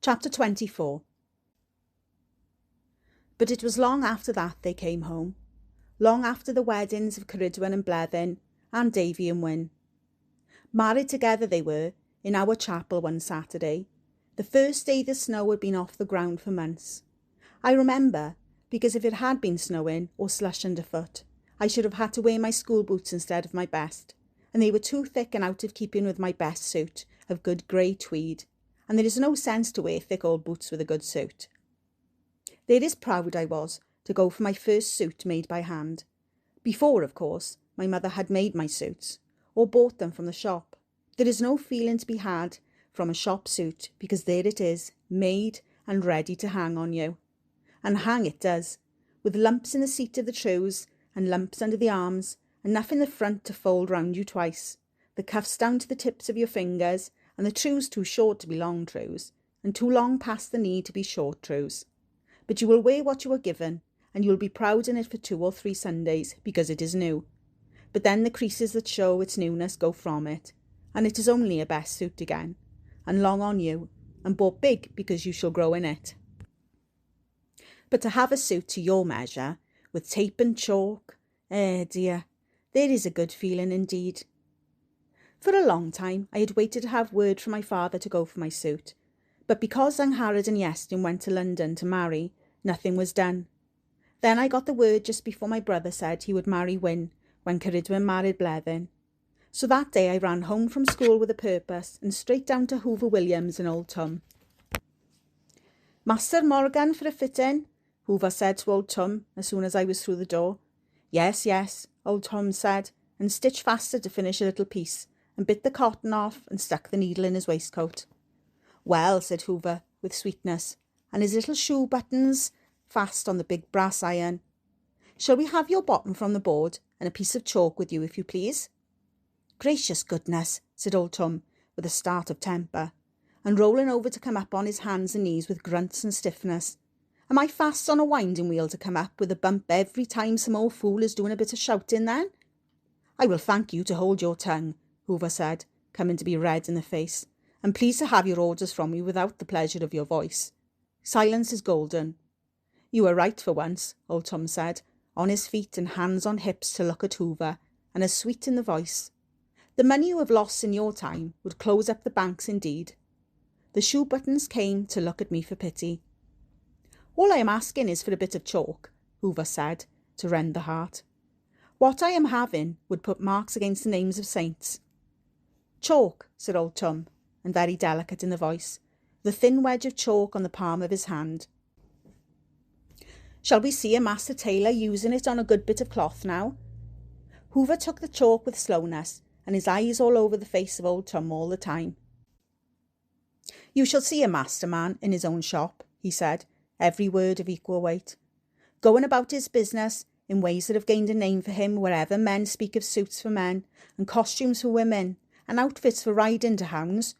Chapter 24. But it was long after that they came home, long after the weddings of Llewellyn and Llewellyn, and Davy and Wyn. Married together they were, in our chapel one Saturday, the first day the snow had been off the ground for months. I remember, because if it had been snowing or slush underfoot, I should have had to wear my school boots instead of my best, and they were too thick and out of keeping with my best suit of good grey tweed, and there is no sense to wear thick old boots with a good suit. There is proud I was to go for my first suit made by hand. Before, of course, my mother had made my suits, or bought them from the shop. There is no feeling to be had from a shop suit, because there it is, made and ready to hang on you. And hang it does, with lumps in the seat of the trews, and lumps under the arms, enough in the front to fold round you twice, the cuffs down to the tips of your fingers, and the trews too short to be long trews, and too long past the knee to be short trews. But you will wear what you are given, and you will be proud in it for 2 or 3 Sundays, because it is new. But then the creases that show its newness go from it, and it is only a best suit again, and long on you, and bought big because you shall grow in it. But to have a suit to your measure, with tape and chalk, dear, there is a good feeling indeed. For a long time I had waited to have word from my father to go for my suit, but because Angharad and Iestyn went to London to marry, nothing was done. Then I got the word just before my brother said he would marry Wyn, when Llewellyn married Llewellyn. So that day I ran home from school with a purpose, and straight down to Hoover Williams and old Tom. "Master Morgan for a fit-in?" Hoover said to old Tom as soon as I was through the door. "Yes, yes," old Tom said, and stitched faster to finish a little piece, and bit the cotton off and stuck the needle in his waistcoat. "Well," said Hoover, with sweetness, and his little shoe buttons fast on the big brass iron. "Shall we have your bottom from the board, and a piece of chalk with you, if you please?" "Gracious goodness," said old Tom, with a start of temper, and rolling over to come up on his hands and knees with grunts and stiffness. "Am I fast on a winding wheel to come up with a bump every time some old fool is doing a bit of shouting then?" "I will thank you to hold your tongue," Hoover said, coming to be red in the face, "and pleased to have your orders from me without the pleasure of your voice. Silence is golden." "You are right for once," old Tom said, on his feet and hands on hips to look at Hoover, and as sweet in the voice. "The money you have lost in your time would close up the banks indeed." The shoe buttons came to look at me for pity. "All I am asking is for a bit of chalk," Hoover said, to rend the heart. "What I am having would put marks against the names of saints." "Chalk," said old Tom, and very delicate in the voice, the thin wedge of chalk on the palm of his hand. "Shall we see a master tailor using it on a good bit of cloth now?" Hoover took the chalk with slowness, and his eyes all over the face of old Tom all the time. "You shall see a master man in his own shop," he said, every word of equal weight, "going about his business in ways that have gained a name for him wherever men speak of suits for men, and costumes for women, and outfits for riding to hounds,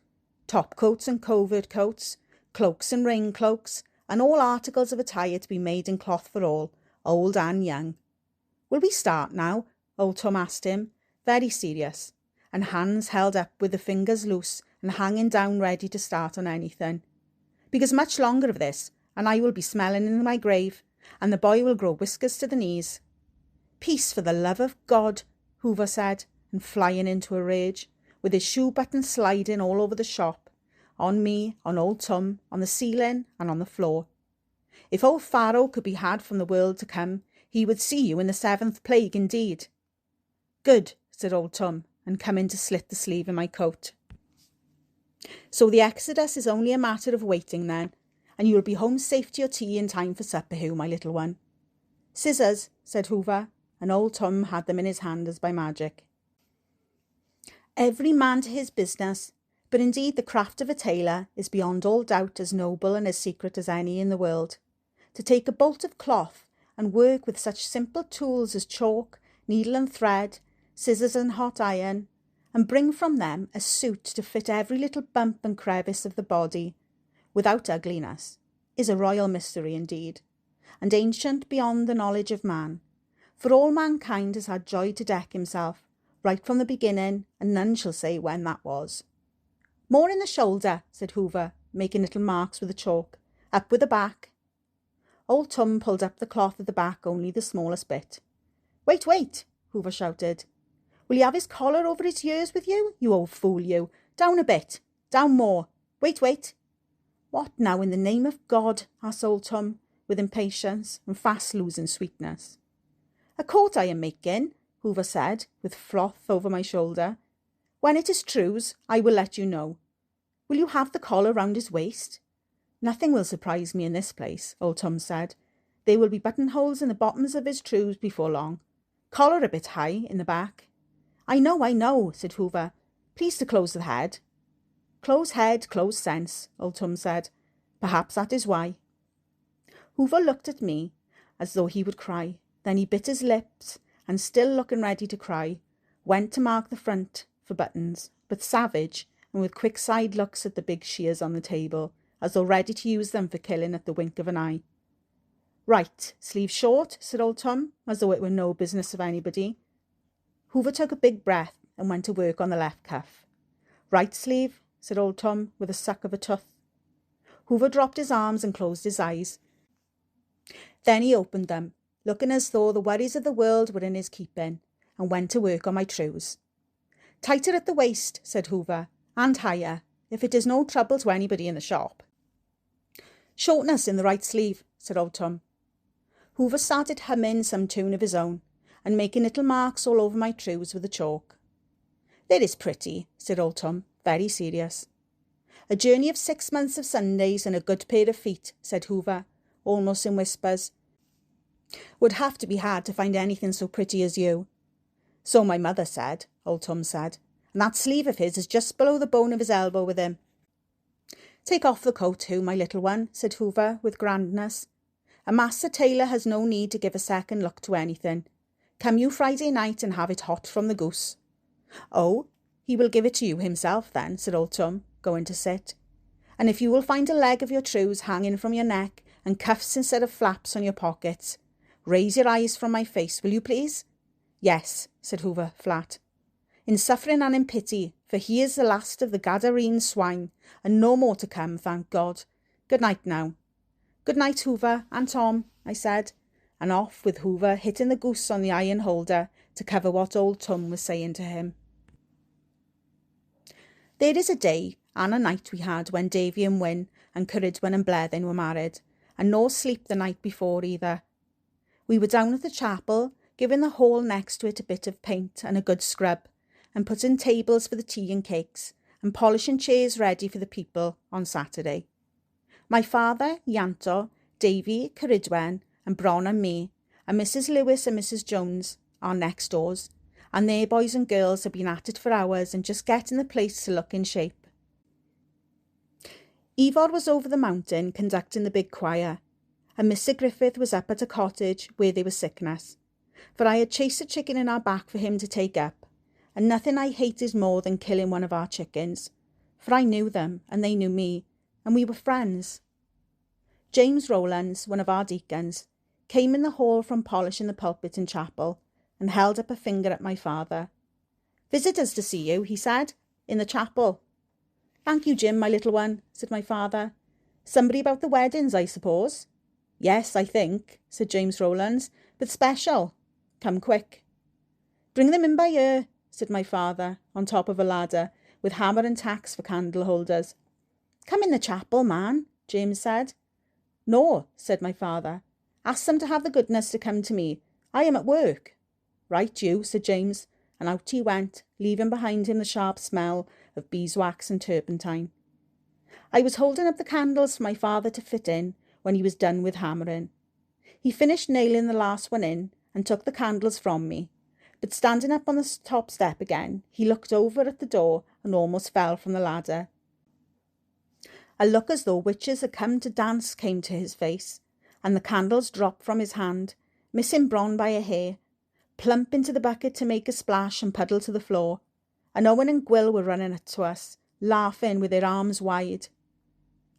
top-coats and covert coats, cloaks and rain-cloaks, and all articles of attire to be made in cloth for all, old and young." "Will we start now?" old Tom asked him, very serious, and hands held up with the fingers loose and hanging down ready to start on anything. "Because much longer of this, and I will be smelling in my grave, and the boy will grow whiskers to the knees." "Peace, for the love of God," Hoover said, and flying into a rage, with his shoe buttons sliding all over the shop, on me, on old Tom, on the ceiling, and on the floor. "If old Pharaoh could be had from the world to come, he would see you in the 7th plague indeed." "Good," said old Tom, and come in to slit the sleeve in my coat. "So the exodus is only a matter of waiting then, and you will be home safe to your tea in time for supper, Hugh, my little one." "Scissors," said Hoover, and old Tom had them in his hand as by magic. Every man to his business, but indeed the craft of a tailor is beyond all doubt as noble and as secret as any in the world. To take a bolt of cloth and work with such simple tools as chalk, needle and thread, scissors and hot iron, and bring from them a suit to fit every little bump and crevice of the body, without ugliness, is a royal mystery indeed, and ancient beyond the knowledge of man, for all mankind has had joy to deck himself, right from the beginning, and none shall say when that was. "More in the shoulder," said Hoover, making little marks with the chalk. Up with the back. Old Tom pulled up the cloth at the back only the smallest bit. Wait, wait, Hoover shouted. Will you have his collar over his ears with you, you old fool, you? Down a bit. Down more. Wait, wait. What now in the name of God? Asked old Tom, with impatience and fast losing sweetness. A coat I am making, Hoover said, with froth over my shoulder. When it is true's, I will let you know. Will you have the collar round his waist? Nothing will surprise me in this place, old Tom said. There will be buttonholes in the bottoms of his trews before long. Collar a bit high in the back. I know, said Hoover. Please to close the head. Close head, close sense, old Tom said. Perhaps that is why. Hoover looked at me as though he would cry. Then he bit his lips and, still looking ready to cry, went to mark the front for buttons, but savage and with quick side looks at the big shears on the table, as though ready to use them for killing at the wink of an eye. Right, sleeve short, said old Tom, as though it were no business of anybody. Hoover took a big breath and went to work on the left cuff. Right sleeve, said old Tom, with a suck of a tooth. Hoover dropped his arms and closed his eyes. Then he opened them, looking as though the worries of the world were in his keeping, and went to work on my trews. Tighter at the waist, said Hoover, and higher, if it is no trouble to anybody in the shop. Shortness in the right sleeve, said old Tom. Hoover started humming some tune of his own, and making little marks all over my trews with the chalk. There is pretty, said old Tom, very serious. A journey of 6 months of Sundays and a good pair of feet, said Hoover, almost in whispers. Would have to be hard to find anything so pretty as you. So my mother said, old Tom said, and that sleeve of his is just below the bone of his elbow with him. Take off the coat too, my little one, said Hoover with grandness. A master tailor has no need to give a second look to anything. Come you Friday night and have it hot from the goose. Oh, he will give it to you himself then, said old Tom, going to sit. And if you will find a leg of your trews hanging from your neck and cuffs instead of flaps on your pockets, raise your eyes from my face, will you please? Yes, said Hoover, flat. In suffering and in pity, for he is the last of the Gadarene swine, and no more to come, thank God. Good night now. Good night, Hoover and Tom, I said, and off with Hoover hitting the goose on the iron holder to cover what old Tom was saying to him. There is a day and a night we had when Davy and Wyn and Cerridwen and Blethyn were married, and no sleep the night before either. We were down at the chapel, giving the hall next to it a bit of paint and a good scrub, and putting tables for the tea and cakes, and polishing chairs ready for the people on Saturday. My father, Ianto, Davy, Cerridwen, and Bron and me, and Mrs. Lewis and Mrs. Jones, our next doors, and their boys and girls had been at it for hours and just getting the place to look in shape. Ivor was over the mountain conducting the big choir, and Mr. Griffith was up at a cottage where there was sickness, for I had chased a chicken in our back for him to take up, and nothing I hated more than killing one of our chickens, for I knew them and they knew me, and we were friends. James Rowlands, one of our deacons, came in the hall from polishing the pulpit in chapel, and held up a finger at my father. Visitors to see you, he said, in the chapel. Thank you, Jim, my little one, said my father. Somebody about the weddings, I suppose? Yes, I think, said James Rowlands, but special. Come quick. Bring them in by here, said my father, on top of a ladder, with hammer and tacks for candle holders. Come in the chapel, man, James said. No, said my father. Ask them to have the goodness to come to me. I am at work. Right you, said James, and out he went, leaving behind him the sharp smell of beeswax and turpentine. I was holding up the candles for my father to fit in when he was done with hammering. He finished nailing the last one in and took the candles from me, but standing up on the top step again, he looked over at the door and almost fell from the ladder. A look as though witches had come to dance came to his face, and the candles dropped from his hand, missing Bron by a hair, plump into the bucket to make a splash and puddle to the floor, and Owen and Gwyll were running up to us, laughing with their arms wide.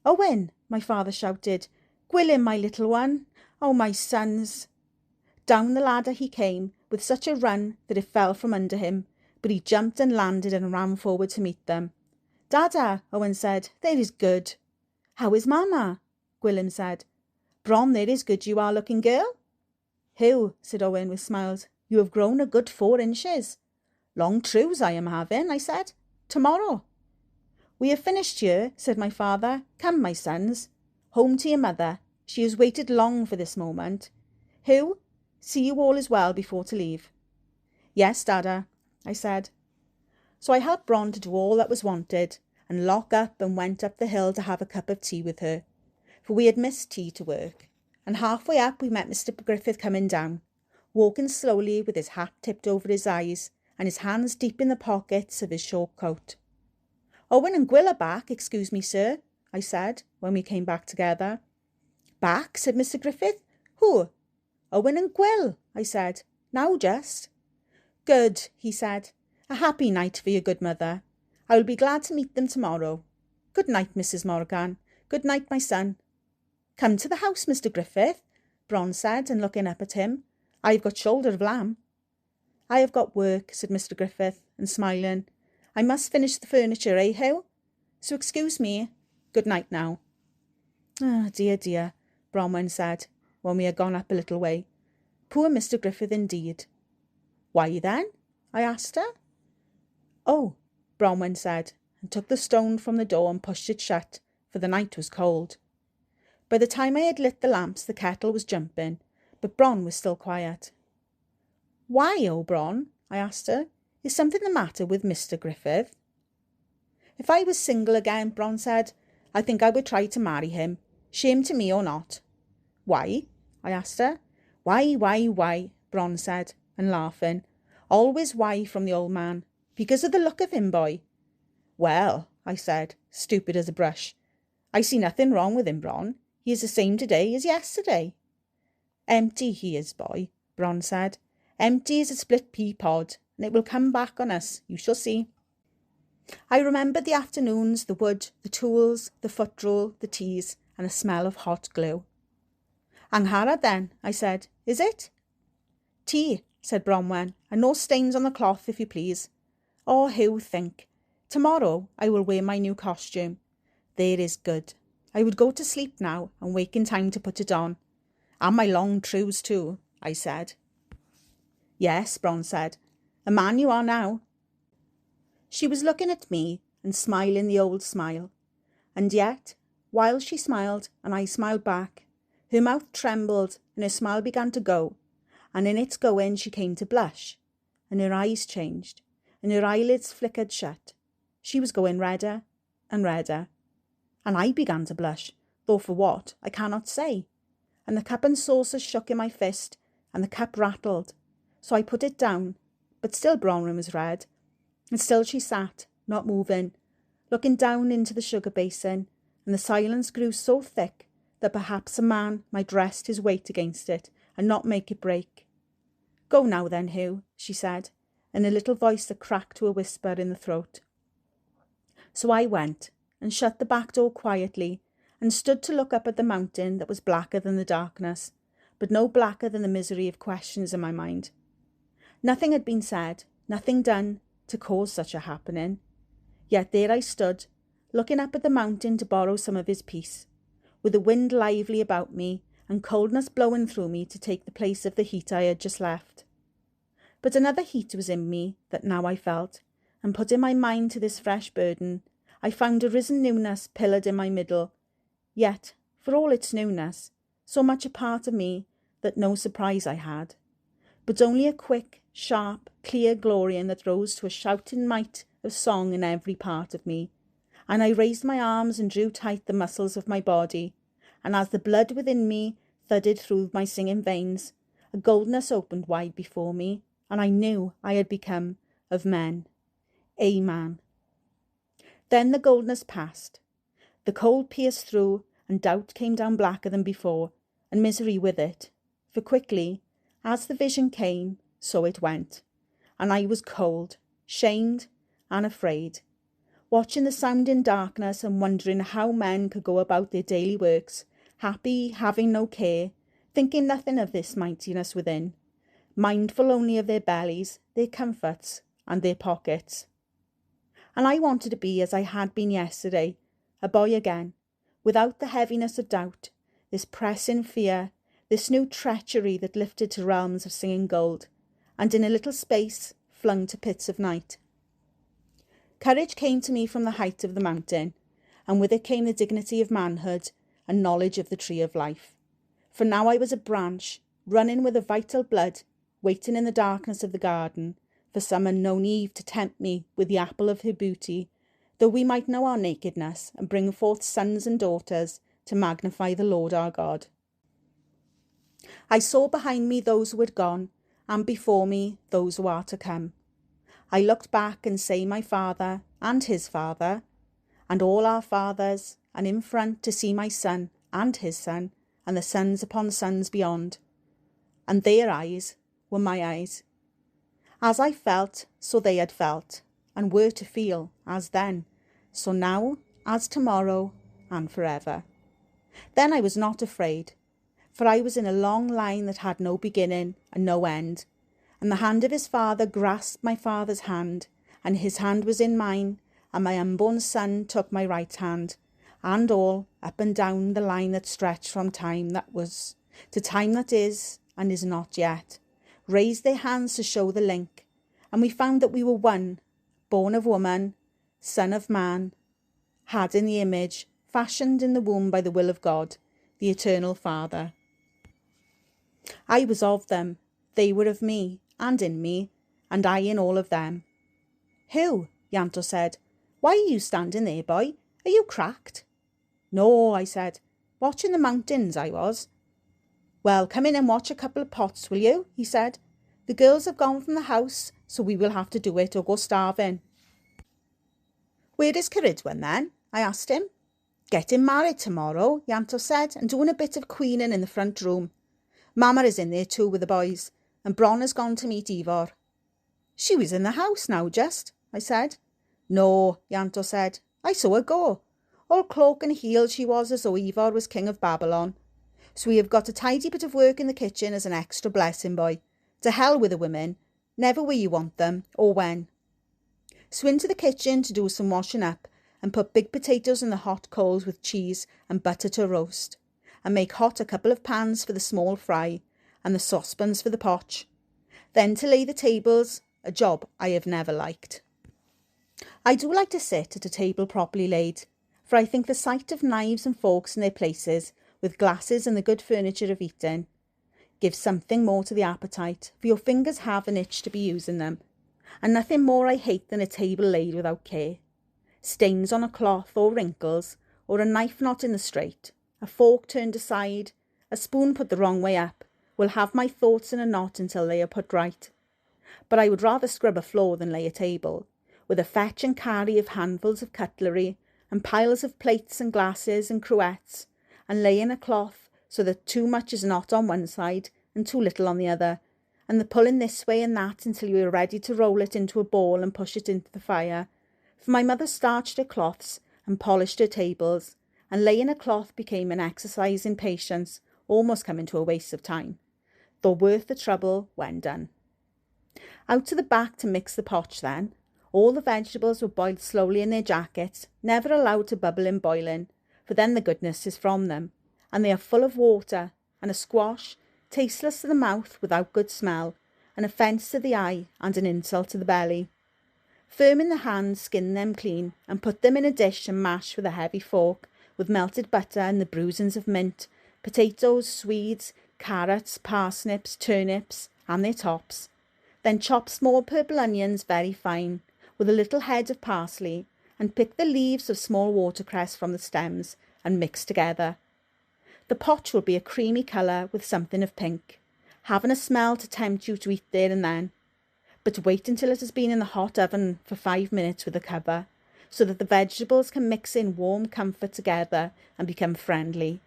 Owen, my father shouted, Gwylym, my little one, oh, my sons. Down the ladder he came, with such a run that it fell from under him, but he jumped and landed and ran forward to meet them. Dada, Owen said, there is good. How is Mamma? Gwilym said. Bron, there is good you are looking, girl. Who, said Owen with smiles, you have grown a good 4 inches. Long trews I am having, I said. Tomorrow. We have finished here, said my father. Come, my sons. Home to your mother. She has waited long for this moment. Who? See you all is well before to leave. Yes, Dada, I said. So I helped Bron to do all that was wanted, and lock up and went up the hill to have a cup of tea with her, for we had missed tea to work, and halfway up we met Mr. Griffith coming down, walking slowly with his hat tipped over his eyes and his hands deep in the pockets of his short coat. Owen and Gwyll are back, excuse me, sir, I said, when we came back together. Back, said Mr. Griffith. Who? Owen and Gwyll, I said. Now just. Good, he said. A happy night for your good mother. I will be glad to meet them tomorrow. Good night, Mrs. Morgan. Good night, my son. Come to the house, Mr. Griffith, Bron said, and looking up at him. I have got shoulder of lamb. I have got work, said Mr. Griffith, and smiling. I must finish the furniture, eh, Hugh? So excuse me. Good night now. Ah, dear, dear, Bronwen said, when we had gone up a little way. Poor Mr. Griffith indeed. Why then? I asked her. Oh, Bronwen said, and took the stone from the door and pushed it shut, for the night was cold. By the time I had lit the lamps, the kettle was jumping, but Bron was still quiet. Why, oh, Bron? I asked her. Is something the matter with Mr. Griffith? If I was single again, Bron said, I think I would try to marry him, shame to me or not. Why? I asked her. Why, Bron said, and laughing. Always why from the old man. Because of the look of him, boy. Well, I said, stupid as a brush. I see nothing wrong with him, Bron. He is the same today as yesterday. Empty he is, boy, Bron said. Empty as a split pea pod, and it will come back on us, you shall see. I remembered the afternoons, the wood, the tools, the footrule, the teas, and the smell of hot glue. Angharad then, I said, is it? Tea, said Bronwen, and no stains on the cloth, if you please. Oh, Hugh, think. Tomorrow I will wear my new costume. There is good. I would go to sleep now and wake in time to put it on. And my long trews too, I said. Yes, Bron said. A man you are now. She was looking at me and smiling the old smile. And yet, while she smiled and I smiled back, her mouth trembled and her smile began to go, and in its going she came to blush, and her eyes changed, and her eyelids flickered shut. She was going redder and redder, and I began to blush, though for what I cannot say, and the cup and saucer shook in my fist, and the cup rattled, so I put it down, but still Bronwyn was red, and still she sat, not moving, looking down into the sugar basin, and the silence grew so thick that perhaps a man might rest his weight against it and not make it break. Go now then, Hugh, she said, in a little voice that cracked to a whisper in the throat. So I went, and shut the back door quietly, and stood to look up at the mountain that was blacker than the darkness, but no blacker than the misery of questions in my mind. Nothing had been said, nothing done, to cause such a happening. Yet there I stood, looking up at the mountain to borrow some of his peace, with the wind lively about me, and coldness blowing through me to take the place of the heat I had just left. But another heat was in me that now I felt, and putting my mind to this fresh burden, I found a risen newness pillared in my middle, yet, for all its newness, so much a part of me that no surprise I had, but only a quick, sharp, clear glorying that rose to a shouting might of song in every part of me, and I raised my arms and drew tight the muscles of my body, and as the blood within me thudded through my singing veins, a goldness opened wide before me, and I knew I had become of men, a man. Then the goldness passed, the cold pierced through, and doubt came down blacker than before, and misery with it, for quickly, as the vision came, so it went, and I was cold, shamed, and afraid, watching the sounding darkness and wondering how men could go about their daily works, happy, having no care, thinking nothing of this mightiness within, mindful only of their bellies, their comforts, and their pockets. And I wanted to be as I had been yesterday, a boy again, without the heaviness of doubt, this pressing fear, this new treachery that lifted to realms of singing gold, and in a little space flung to pits of night. Courage came to me from the height of the mountain, and with it came the dignity of manhood and knowledge of the tree of life. For now I was a branch, running with a vital blood, waiting in the darkness of the garden, for some unknown Eve to tempt me with the apple of her beauty, though we might know our nakedness and bring forth sons and daughters to magnify the Lord our God. I saw behind me those who had gone, and before me those who are to come. I looked back and say my father and his father, and all our fathers, and in front to see my son and his son, and the sons upon sons beyond. And their eyes were my eyes. As I felt, so they had felt, and were to feel, as then, so now, as tomorrow, and forever. Then I was not afraid, for I was in a long line that had no beginning and no end, and the hand of his father grasped my father's hand, and his hand was in mine, and my unborn son took my right hand, and all, up and down the line that stretched from time that was, to time that is, and is not yet, raised their hands to show the link, and we found that we were one, born of woman, son of man, had in the image, fashioned in the womb by the will of God, the eternal Father. I was of them, they were of me, and in me, and I in all of them. Who? Ianto said. Why are you standing there, boy? Are you cracked? No, I said. Watching the mountains, I was. Well, come in and watch a couple of pots, will you? He said. The girls have gone from the house, so we will have to do it or go starving. Where is Ceridwen then? I asked him. Getting married tomorrow, Ianto said, and doing a bit of queening in the front room. Mama is in there too with the boys, and Bron has gone to meet Ivor. She was in the house now just, I said. No, Ianto said. I saw her go. All cloak and heels she was as though Ivor was king of Babylon. So we have got a tidy bit of work in the kitchen as an extra blessing, boy. To hell with the women, never where you want them, or when. So into the kitchen to do some washing up, and put big potatoes in the hot coals with cheese and butter to roast, and make hot a couple of pans for the small fry, and the saucepans for the potch. Then to lay the tables, a job I have never liked. I do like to sit at a table properly laid, for I think the sight of knives and forks in their places, with glasses and the good furniture of eating, gives something more to the appetite, for your fingers have an itch to be using them, and nothing more I hate than a table laid without care. Stains on a cloth or wrinkles, or a knife not in the straight, a fork turned aside, a spoon put the wrong way up, will have my thoughts in a knot until they are put right. But I would rather scrub a floor than lay a table, with a fetch and carry of handfuls of cutlery, and piles of plates and glasses and cruets, and lay in a cloth so that too much is not on one side and too little on the other, and the pulling this way and that until you are ready to roll it into a ball and push it into the fire. For my mother starched her cloths and polished her tables, and laying a cloth became an exercise in patience, almost coming to a waste of time, though worth the trouble when done. Out to the back to mix the potch then. All the vegetables were boiled slowly in their jackets, never allowed to bubble in boiling, for then the goodness is from them, and they are full of water, and a squash, tasteless to the mouth without good smell, an offence to the eye and an insult to the belly. Firm in the hand, skin them clean, and put them in a dish and mash with a heavy fork, with melted butter and the bruisings of mint, potatoes, swedes, carrots, parsnips, turnips, and their tops. Then chop small purple onions very fine, with a little head of parsley, and pick the leaves of small watercress from the stems, and mix together. The potch will be a creamy colour with something of pink, having a smell to tempt you to eat there and then. But wait until it has been in the hot oven for 5 minutes with a cover, so that the vegetables can mix in warm comfort together and become friendly,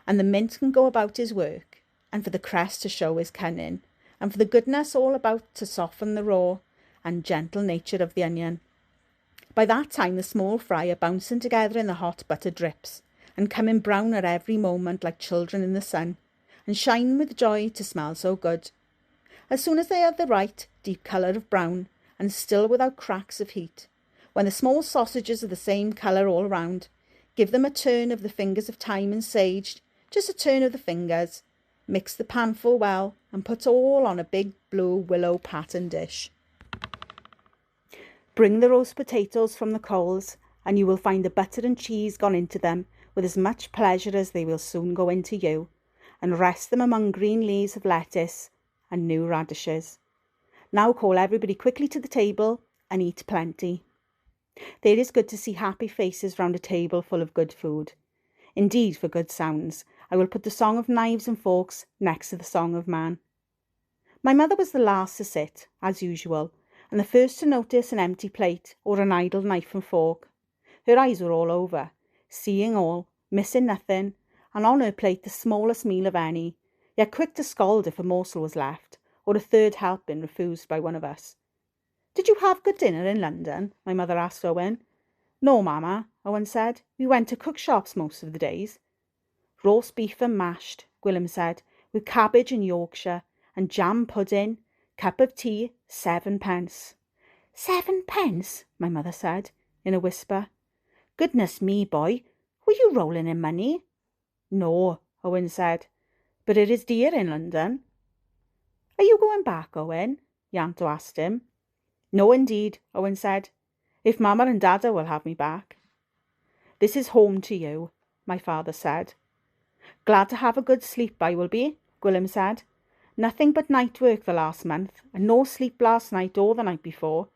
and the mint can go about his work, and for the cress to show his cunning, and for the goodness all about to soften the raw and gentle nature of the onion. By that time the small fry are bouncing together in the hot butter drips, and coming brown at every moment like children in the sun, and shining with joy to smell so good. As soon as they are the right deep colour of brown, and still without cracks of heat, when the small sausages are the same colour all round, Give them a turn of the fingers of thyme and sage, just a turn of the fingers. Mix the pan full well and put all on a big blue willow pattern dish. Bring the roast potatoes from the coals, and you will find the butter and cheese gone into them with as much pleasure as they will soon go into you, and rest them among green leaves of lettuce and new radishes. Now call everybody quickly to the table and eat plenty. There is good to see happy faces round a table full of good food. Indeed, for good sounds, I will put the song of knives and forks next to the song of man. My mother was the last to sit, as usual, and the first to notice an empty plate or an idle knife and fork. Her eyes were all over, seeing all, missing nothing, and on her plate the smallest meal of any, yet quick to scold if a morsel was left, or a third helping refused by one of us. "Did you have good dinner in London?" my mother asked Owen. "No, Mamma," Owen said. "We went to cook shops most of the days." "Roast beef and mashed," Gwilym said, "with cabbage and Yorkshire, and jam pudding, cup of tea, 7p. "7p?" my mother said, in a whisper. "Goodness me, boy, were you rolling in money?" "No," Owen said, "but it is dear in London." "Are you going back, Owen?" Ianto asked him. "No, indeed," Owen said, "if Mamma and Dada will have me back." "This is home to you," my father said. "Glad to have a good sleep I will be," Gwilym said. "Nothing but night work the last month, and no sleep last night or the night before."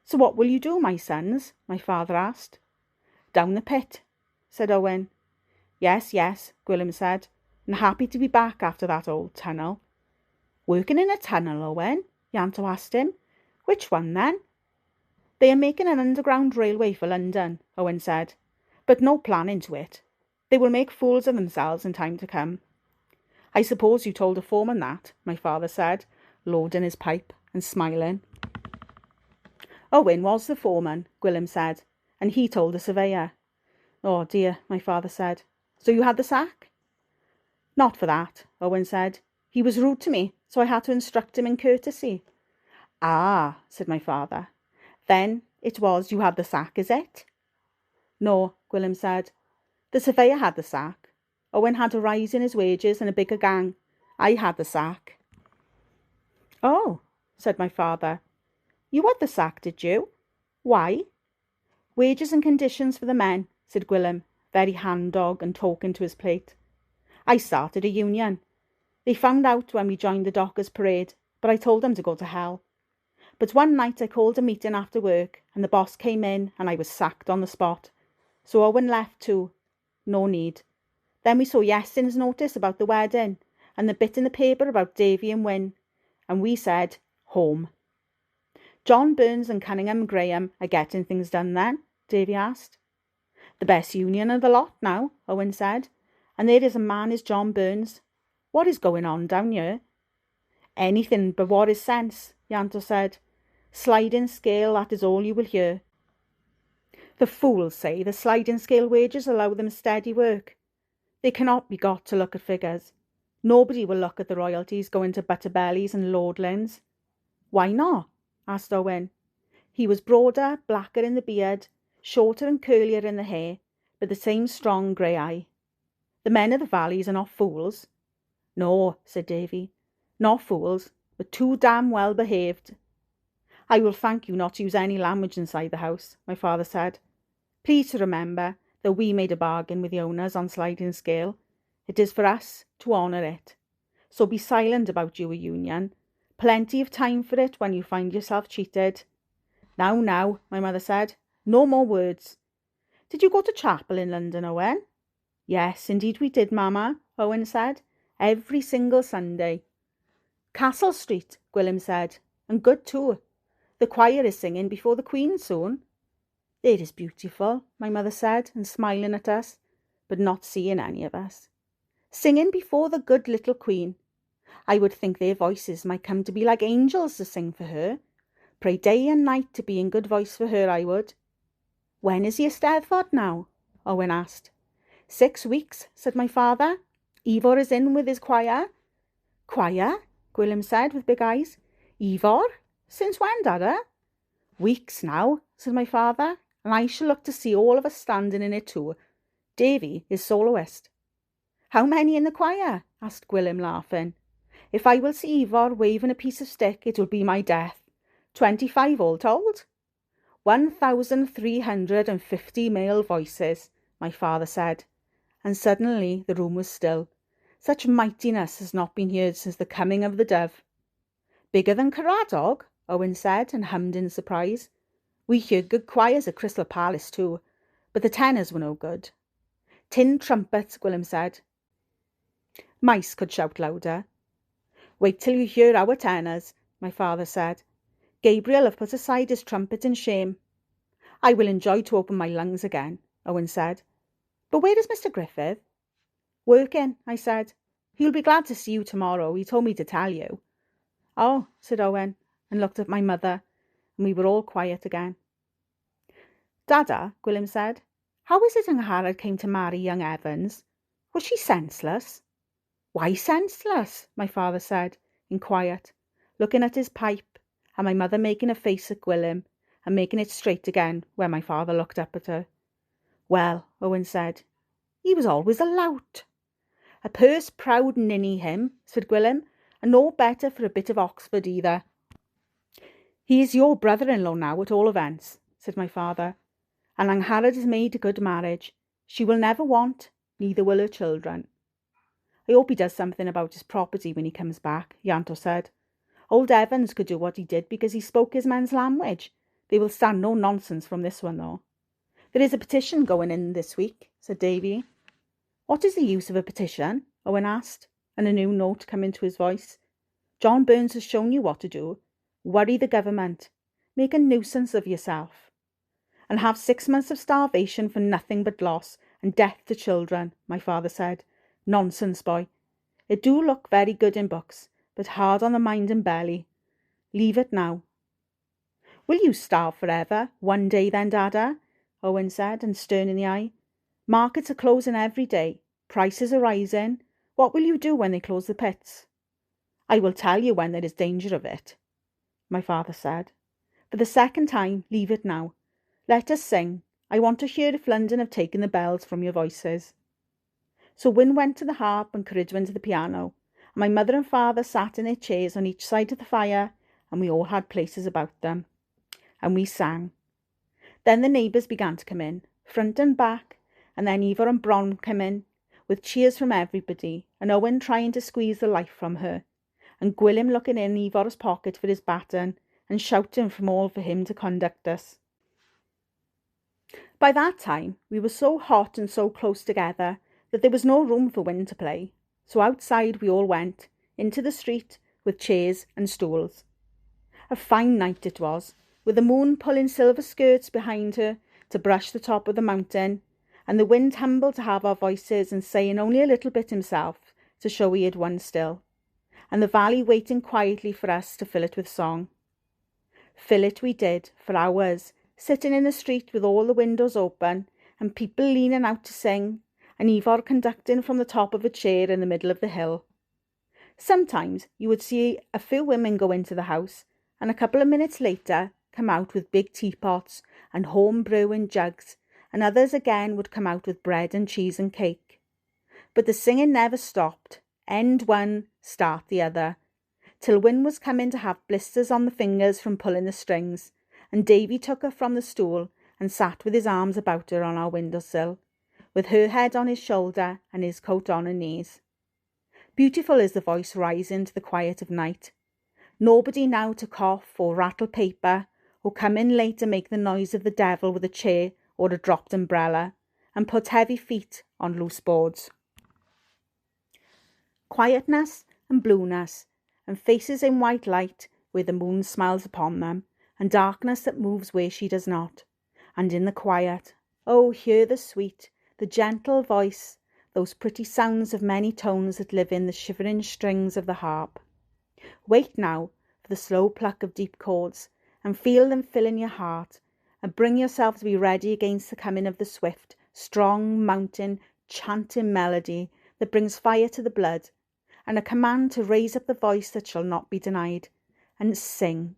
"So what will you do, my sons?" my father asked. "Down the pit," said Owen. Yes, Gwilym said, and happy to be back after that old tunnel. "Working in a tunnel, Owen?" Ianto asked him. "Which one then?" "They are making an underground railway for London," Owen said, "but no plan into it. They will make fools of themselves in time to come." "I suppose you told the foreman that," my father said, loading his pipe and smiling. "Owen was the foreman," Gwilym said, "and he told the surveyor." "Oh dear," my father said. "So you had the sack?" "Not for that," Owen said. "He was rude to me, so I had to instruct him in courtesy." "Ah," said my father. "Then it was you had the sack, is it?" "No," Gwilym said. "The surveyor had the sack. Owen had a rise in his wages and a bigger gang. I had the sack." "Oh," said my father. "You had the sack, did you? Why?" "Wages and conditions for the men," said Gwilym, very hand-dog and talking to his plate. "I started a union. They found out when we joined the Dockers' parade, but I told them to go to hell. But one night I called a meeting after work, and the boss came in, and I was sacked on the spot. So Owen left too. No need. Then we saw yesterday's notice about the wedding, and the bit in the paper about Davy and Wyn, and we said, home." "John Burns and Cunningham Graham are getting things done then?" Davy asked. "The best union of the lot now," Owen said, "and there is a man is John Burns. What is going on down here?" "Anything but what is sense," Ianto said. "Sliding scale, that is all you will hear. The fools say the sliding scale wages allow them steady work. They cannot be got to look at figures. Nobody will look at the royalties going to Butterbellies and Lordlings." "Why not?" asked Owen. He was broader, blacker in the beard, shorter and curlier in the hair, but the same strong grey eye. "The men of the valleys are not fools." "No," said Davy, "not fools, but too damn well behaved." "I will thank you not to use any language inside the house," my father said. "Please to remember that we made a bargain with the owners on sliding scale. It is for us to honour it. So be silent about your union. Plenty of time for it when you find yourself cheated." Now, my mother said. "No more words. Did you go to chapel in London, Owen?" "Yes, indeed we did, Mamma," Owen said. "Every single Sunday." "Castle Street," Gwilym said, "and good too. The choir is singing before the Queen soon." "It is beautiful," my mother said, and smiling at us, but not seeing any of us. "Singing before the good little Queen. I would think their voices might come to be like angels to sing for her. Pray day and night to be in good voice for her, I would." "When is the Eisteddfod now?" Owen asked. 6 weeks, said my father. "Ivor is in with his choir." "Choir?" Gwilym said with big eyes. "Ivor? Since when, Dada?" "Weeks now," said my father, "and I shall look to see all of us standing in it too. Davy is soloist. How many in the choir? Asked Gwilym, laughing. If I will see Ivor waving a piece of stick, it will be my death. 25 all told. 1,350 male voices, my father said, and suddenly the room was still. Such mightiness has not been heard since the coming of the dove. Bigger than Caradog? Owen said, and hummed in surprise. We heard good choirs at Crystal Palace too, but the tenors were no good. Tin trumpets, Gwilym said. Mice could shout louder. Wait till you hear our tenors, my father said. Gabriel have put aside his trumpet in shame. I will enjoy to open my lungs again, Owen said. But where is Mr. Griffith? Working, I said. He'll be glad to see you tomorrow. He told me to tell you. Oh, said Owen, and looked at my mother, and we were all quiet again. Dada, Gwilym said, how is it Angharad came to marry young Evans? Was she senseless? Why senseless? My father said, in quiet, looking at his pipe, and my mother making a face at Gwilym, and making it straight again when my father looked up at her. Well, Owen said, he was always a lout. A purse-proud ninny him, said Gwilym, and no better for a bit of Oxford either. He is your brother-in-law now, at all events, said my father, and Angharad has made a good marriage. She will never want, neither will her children. I hope he does something about his property when he comes back, Ianto said. Old Evans could do what he did because he spoke his men's language. They will stand no nonsense from this one, though. There is a petition going in this week, said Davy. What is the use of a petition? Owen asked, and a new note came into his voice. John Burns has shown you what to do. Worry the government. Make a nuisance of yourself. And have 6 months of starvation for nothing but loss and death to children, my father said. Nonsense, boy. It do look very good in books, but hard on the mind and belly. Leave it now. Will you starve forever, one day then, Dada? Owen said, and stern in the eye. Markets are closing every day. Prices are rising. What will you do when they close the pits? I will tell you when there is danger of it, my father said. For the second time, leave it now. Let us sing. I want to hear if London have taken the bells from your voices. So Wyn went to the harp and Ceridwen to the piano, and my mother and father sat in their chairs on each side of the fire, and we all had places about them. And we sang. Then the neighbours began to come in, front and back, and then Ivor and Bron came in, with cheers from everybody, and Owen trying to squeeze the life from her, and Gwilym looking in Ivor's pocket for his baton, and shouting from all for him to conduct us. By that time we were so hot and so close together that there was no room for Wyn to play, so outside we all went, into the street, with chairs and stools. A fine night it was, with the moon pulling silver skirts behind her to brush the top of the mountain, and the wind humble to have our voices and saying only a little bit himself to show he had won still, and the valley waiting quietly for us to fill it with song. Fill it we did, for hours, sitting in the street with all the windows open, and people leaning out to sing, and Ivor conducting from the top of a chair in the middle of the hill. Sometimes you would see a few women go into the house, and a couple of minutes later come out with big teapots and home brewing jugs, and others again would come out with bread and cheese and cake. But the singing never stopped, end one, start the other, till Wyn was coming to have blisters on the fingers from pulling the strings, and Davy took her from the stool and sat with his arms about her on our windowsill, with her head on his shoulder and his coat on her knees. Beautiful is the voice rising to the quiet of night. Nobody now to cough or rattle paper, or come in late and make the noise of the devil with a chair or a dropped umbrella, and put heavy feet on loose boards. Quietness and blueness, and faces in white light where the moon smiles upon them, and darkness that moves where she does not. And in the quiet, oh, hear the sweet, the gentle voice, those pretty sounds of many tones that live in the shivering strings of the harp. Wait now for the slow pluck of deep chords, and feel them fill in your heart, and bring yourself to be ready against the coming of the swift, strong, mountain, chanting melody that brings fire to the blood, and a command to raise up the voice that shall not be denied, and sing,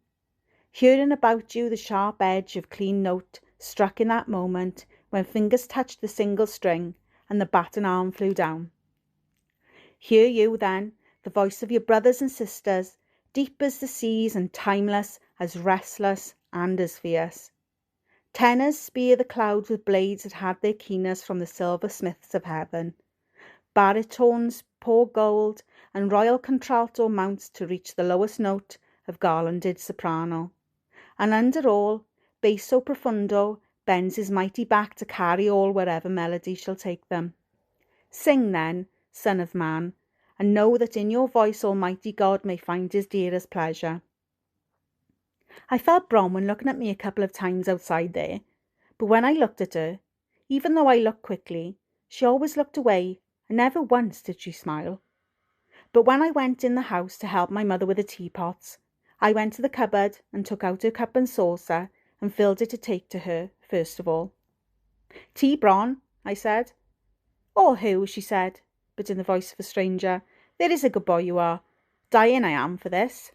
hearing about you the sharp edge of clean note struck in that moment when fingers touched the single string, and the baton arm flew down. Hear you, then, the voice of your brothers and sisters, deep as the seas and timeless, as restless and as fierce. Tenors spear the clouds with blades that had their keenness from the silversmiths of heaven. Baritones pour gold, and royal contralto mounts to reach the lowest note of garlanded soprano. And under all, basso profundo bends his mighty back to carry all wherever melody shall take them. Sing then, Son of Man, and know that in your voice Almighty God may find his dearest pleasure. I felt Bronwyn looking at me a couple of times outside there, but when I looked at her, even though I looked quickly, she always looked away, and never once did she smile. But when I went in the house to help my mother with the teapots, I went to the cupboard and took out her cup and saucer and filled it to take to her, first of all. "Tea, Bron," I said. "Oh, who?" she said, but in the voice of a stranger. "There is a good boy you are. Dying I am for this."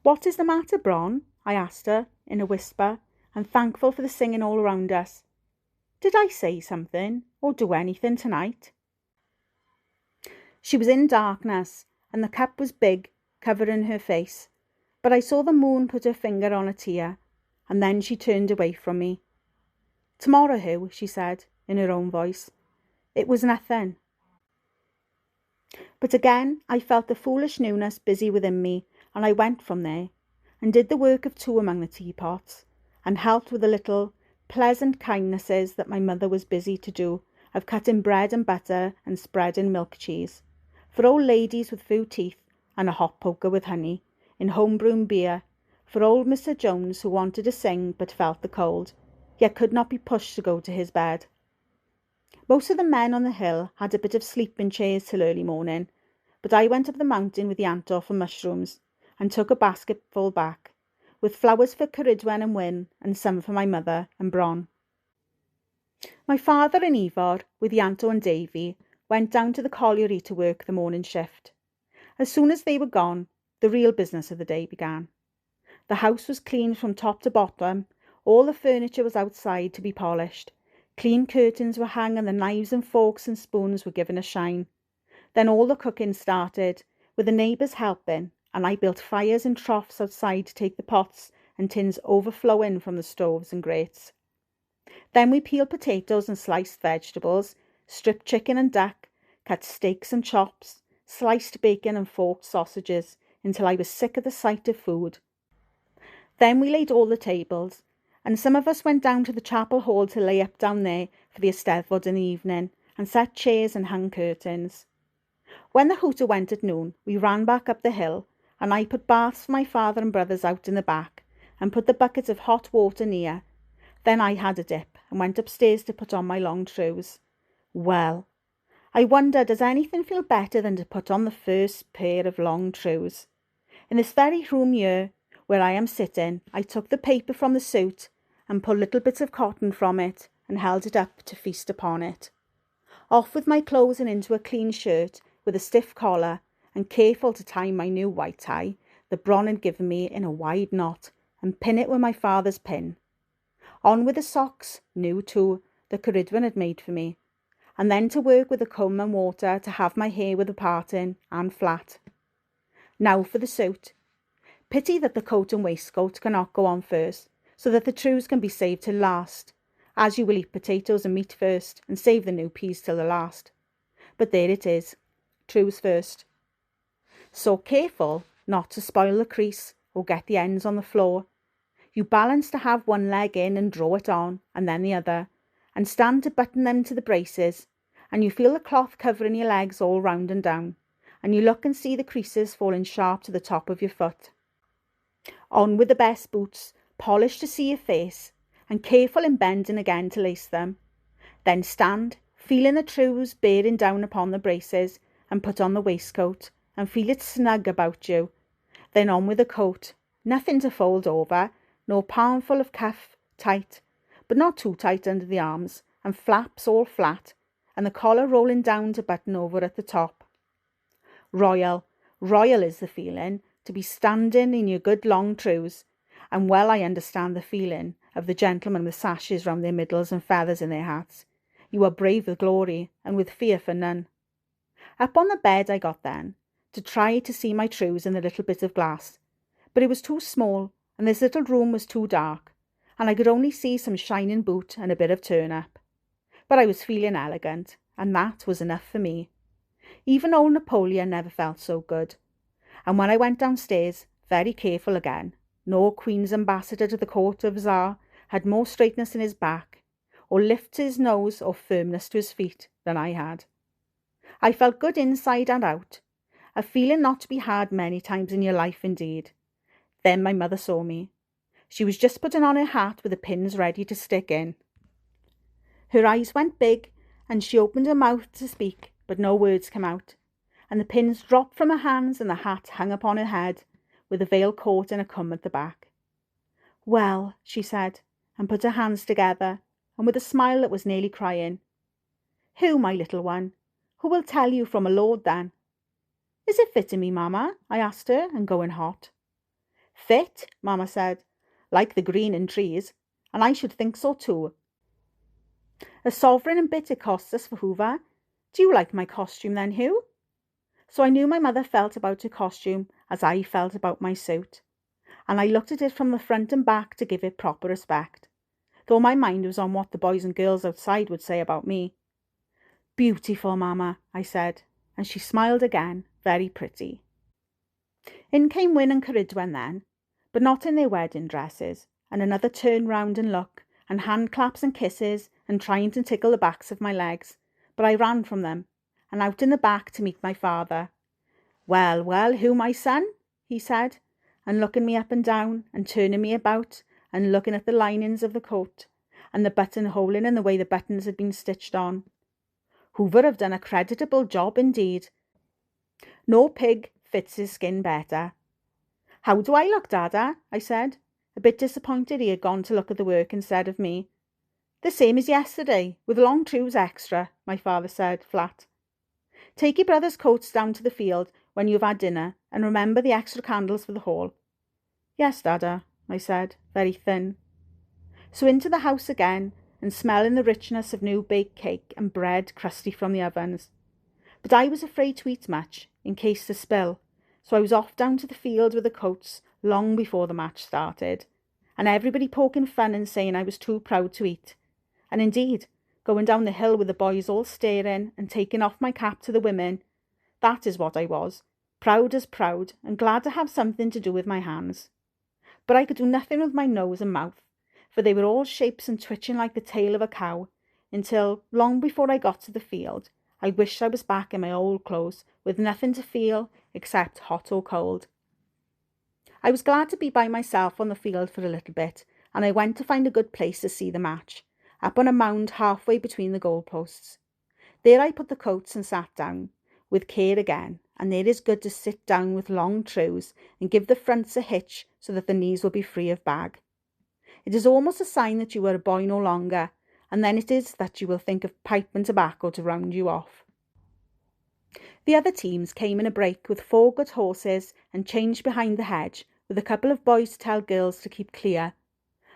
"What is the matter, Bron?" I asked her in a whisper, and thankful for the singing all around us. "Did I say something or do anything tonight?" She was in darkness, and the cup was big, covering her face, but I saw the moon put her finger on a tear, and then she turned away from me. "Tomorrow, Hugh," she said in her own voice. "It was nothing." But again I felt the foolish newness busy within me, and I went from there, and did the work of two among the teapots, and helped with the little pleasant kindnesses that my mother was busy to do, of cutting bread and butter and spreading milk cheese, for old ladies with few teeth, and a hot poker with honey, in home-brewed beer, for old Mr. Jones who wanted to sing but felt the cold, yet could not be pushed to go to his bed. Most of the men on the hill had a bit of sleeping chairs till early morning, but I went up the mountain with the Anto for mushrooms, and took a basketful back, with flowers for Ceridwen and Wyn, and some for my mother and Bron. My father and Ivor, with Ianto and Davy, went down to the colliery to work the morning shift. As soon as they were gone, the real business of the day began. The house was cleaned from top to bottom, all the furniture was outside to be polished, clean curtains were hung, and the knives and forks and spoons were given a shine. Then all the cooking started, with the neighbours helping, and I built fires and troughs outside to take the pots and tins overflowing from the stoves and grates. Then we peeled potatoes and sliced vegetables, stripped chicken and duck, cut steaks and chops, sliced bacon and forked sausages, until I was sick of the sight of food. Then we laid all the tables, and some of us went down to the chapel hall to lay up down there for the Eisteddfod in the evening, and set chairs and hung curtains. When the hooter went at noon, we ran back up the hill, and I put baths for my father and brothers out in the back, and put the buckets of hot water near. Then I had a dip, and went upstairs to put on my long trews. Well, I wonder, does anything feel better than to put on the first pair of long trews? In this very room here, where I am sitting, I took the paper from the suit, and pulled little bits of cotton from it, and held it up to feast upon it. Off with my clothes and into a clean shirt, with a stiff collar, and careful to tie my new white tie that Bron had given me in a wide knot, and pin it with my father's pin. On with the socks, new too, that Ceridwen had made for me, and then to work with the comb and water to have my hair with a parting and flat. Now for the suit. Pity that the coat and waistcoat cannot go on first, so that the trews can be saved till last, as you will eat potatoes and meat first, and save the new peas till the last. But there it is, trews first. So careful not to spoil the crease or get the ends on the floor. You balance to have one leg in and draw it on, and then the other, and stand to button them to the braces, and you feel the cloth covering your legs all round and down, and you look and see the creases falling sharp to the top of your foot. On with the best boots, polished to see your face, and careful in bending again to lace them. Then stand, feeling the trews bearing down upon the braces, and put on the waistcoat, and feel it snug about you. Then on with the coat, nothing to fold over, nor palmful of cuff tight, but not too tight under the arms, and flaps all flat, and the collar rolling down to button over at the top. Royal, royal is the feeling, to be standing in your good long trews, and well I understand the feeling of the gentlemen with sashes round their middles and feathers in their hats. You are brave with glory, and with fear for none. Up on the bed I got then, to try to see my trews in the little bit of glass, but it was too small, and this little room was too dark, and I could only see some shining boot and a bit of turn-up. But I was feeling elegant, and that was enough for me. Even old Napoleon never felt so good. And when I went downstairs, very careful again, no Queen's ambassador to the court of Tsar had more straightness in his back, or lift to his nose, or firmness to his feet, than I had. I felt good inside and out, a feeling not to be had many times in your life indeed. Then my mother saw me. She was just putting on her hat with the pins ready to stick in. Her eyes went big, and she opened her mouth to speak, but no words came out, and the pins dropped from her hands and the hat hung upon her head, with the veil caught in a comb at the back. "Well," she said, and put her hands together, and with a smile that was nearly crying. "Who, my little one? Who will tell you from a lord then?" "Is it fitting me, mamma?" I asked her, and going hot. "Fit," mamma said, "like the green in trees, and I should think so too. A sovereign and bit it costs us for Hoover. Do you like my costume then, Hugh?" So I knew my mother felt about her costume as I felt about my suit, and I looked at it from the front and back to give it proper respect, though my mind was on what the boys and girls outside would say about me. "Beautiful, mamma," I said, and she smiled again, very pretty. In came Wyn and Cerridwen then, but not in their wedding dresses, and another turn round and look, and hand claps and kisses, and trying to tickle the backs of my legs, but I ran from them, and out in the back to meet my father. "Well, well, Hugh, my son," he said, and looking me up and down, and turning me about, and looking at the linings of the coat, and the buttonholing and the way the buttons had been stitched on. "Hoover have done a creditable job indeed. No pig fits his skin better." "How do I look, Dada?" I said, a bit disappointed he had gone to look at the work instead of me. "The same as yesterday, with long trews extra," my father said, flat. "Take your brother's coats down to the field when you've had dinner, and remember the extra candles for the hall." "Yes, Dada," I said, very thin. So into the house again, and smelling the richness of new baked cake and bread crusty from the ovens. But I was afraid to eat much, in case to spill, so I was off down to the field with the coats long before the match started, and everybody poking fun and saying I was too proud to eat. And indeed, going down the hill with the boys all staring and taking off my cap to the women, that is what I was, proud as proud, and glad to have something to do with my hands. But I could do nothing with my nose and mouth, for they were all shapes and twitching like the tail of a cow, until, long before I got to the field, I wished I was back in my old clothes, with nothing to feel except hot or cold. I was glad to be by myself on the field for a little bit, and I went to find a good place to see the match, up on a mound halfway between the goalposts. There I put the coats and sat down, with care again, and there is good to sit down with long trews and give the fronts a hitch so that the knees will be free of bag. It is almost a sign that you are a boy no longer, and then it is that you will think of pipe and tobacco to round you off. The other teams came in a break with 4 good horses and changed behind the hedge, with a couple of boys to tell girls to keep clear.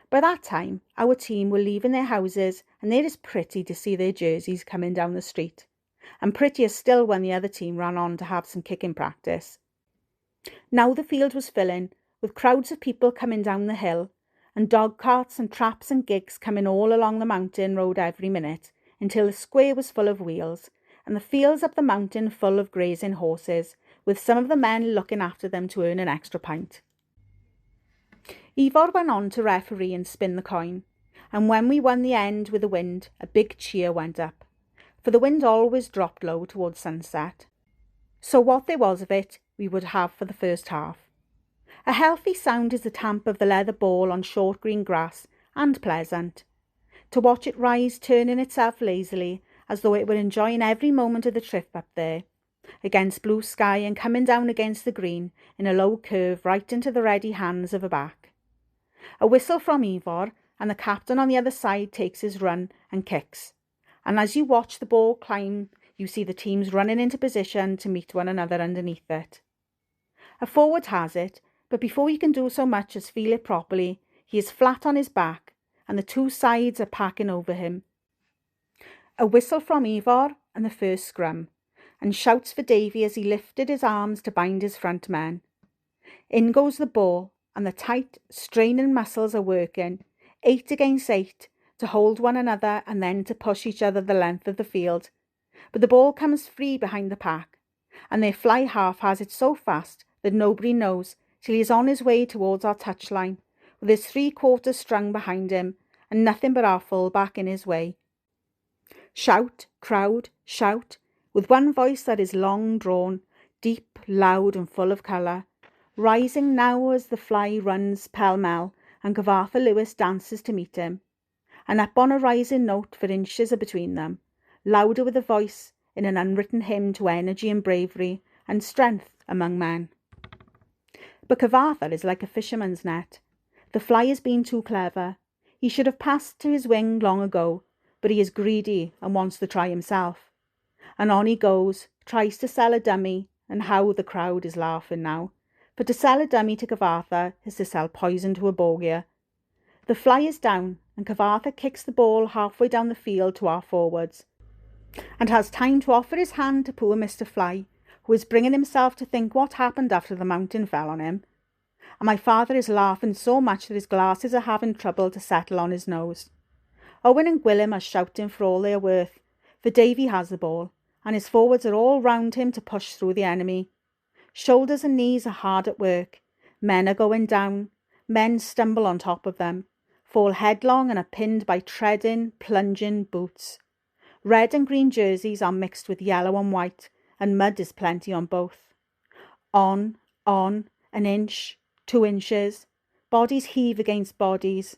By that time, our team were leaving their houses, and it is pretty to see their jerseys coming down the street, and prettier still when the other team ran on to have some kicking practice. Now the field was filling, with crowds of people coming down the hill, and dog carts and traps and gigs coming all along the mountain road every minute, until the square was full of wheels, and the fields up the mountain full of grazing horses, with some of the men looking after them to earn an extra pint. Ivor went on to referee and spin the coin, and when we won the end with the wind, a big cheer went up, for the wind always dropped low towards sunset. So what there was of it, we would have for the first half. A healthy sound is the tamp of the leather ball on short green grass, and pleasant. To watch it rise, turning itself lazily, as though it were enjoying every moment of the trip up there, against blue sky, and coming down against the green in a low curve right into the ready hands of a back. A whistle from Ivor, and the captain on the other side takes his run and kicks, and as you watch the ball climb, you see the teams running into position to meet one another underneath it. A forward has it, but before he can do so much as feel it properly, he is flat on his back, and the 2 sides are packing over him. A whistle from Ivor and the first scrum, and shouts for Davy as he lifted his arms to bind his front men. In goes the ball, and the tight, straining muscles are working, 8 against 8, to hold one another and then to push each other the length of the field. But the ball comes free behind the pack, and their fly half has it so fast that nobody knows till he is on his way towards our touchline, with his 3/4 strung behind him, and nothing but our full-back in his way. Shout, crowd, shout, with one voice that is long drawn, deep, loud, and full of colour, rising now as the fly runs pell-mell, and Cyfarthfa Lewis dances to meet him, and up on a rising note for inches are between them, louder with a voice in an unwritten hymn to energy and bravery and strength among men. But Cyfarthfa is like a fisherman's net. The fly has been too clever. He should have passed to his wing long ago, but he is greedy and wants to try himself. And on he goes, tries to sell a dummy, and how the crowd is laughing now. For to sell a dummy to Cyfarthfa is to sell poison to a bogier. The fly is down, and Cyfarthfa kicks the ball halfway down the field to our forwards, and has time to offer his hand to poor Mr. Fly, who is bringing himself to think what happened after the mountain fell on him. And my father is laughing so much that his glasses are having trouble to settle on his nose. Owen and Gwilym are shouting for all they are worth, for Davy has the ball, and his forwards are all round him to push through the enemy. Shoulders and knees are hard at work. Men are going down. Men stumble on top of them, fall headlong and are pinned by treading, plunging boots. Red and green jerseys are mixed with yellow and white, and mud is plenty on both. On, an inch, 2 inches. Bodies heave against bodies.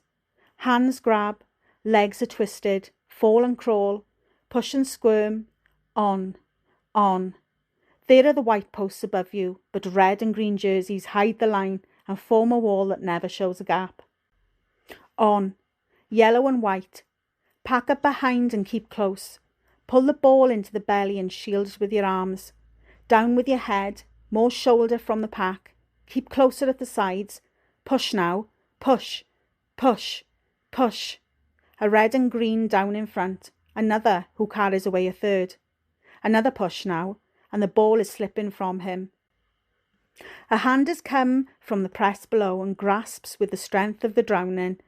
Hands grab, legs are twisted, fall and crawl, push and squirm. On. There are the white posts above you, but red and green jerseys hide the line and form a wall that never shows a gap. On. Yellow and white. Pack up behind and keep close. Pull the ball into the belly and shield it with your arms. Down with your head, more shoulder from the pack. Keep closer at the sides. Push now. Push. A red and green down in front. Another who carries away a third. Another push now, and the ball is slipping from him. A hand has come from the press below and grasps with the strength of the drowning,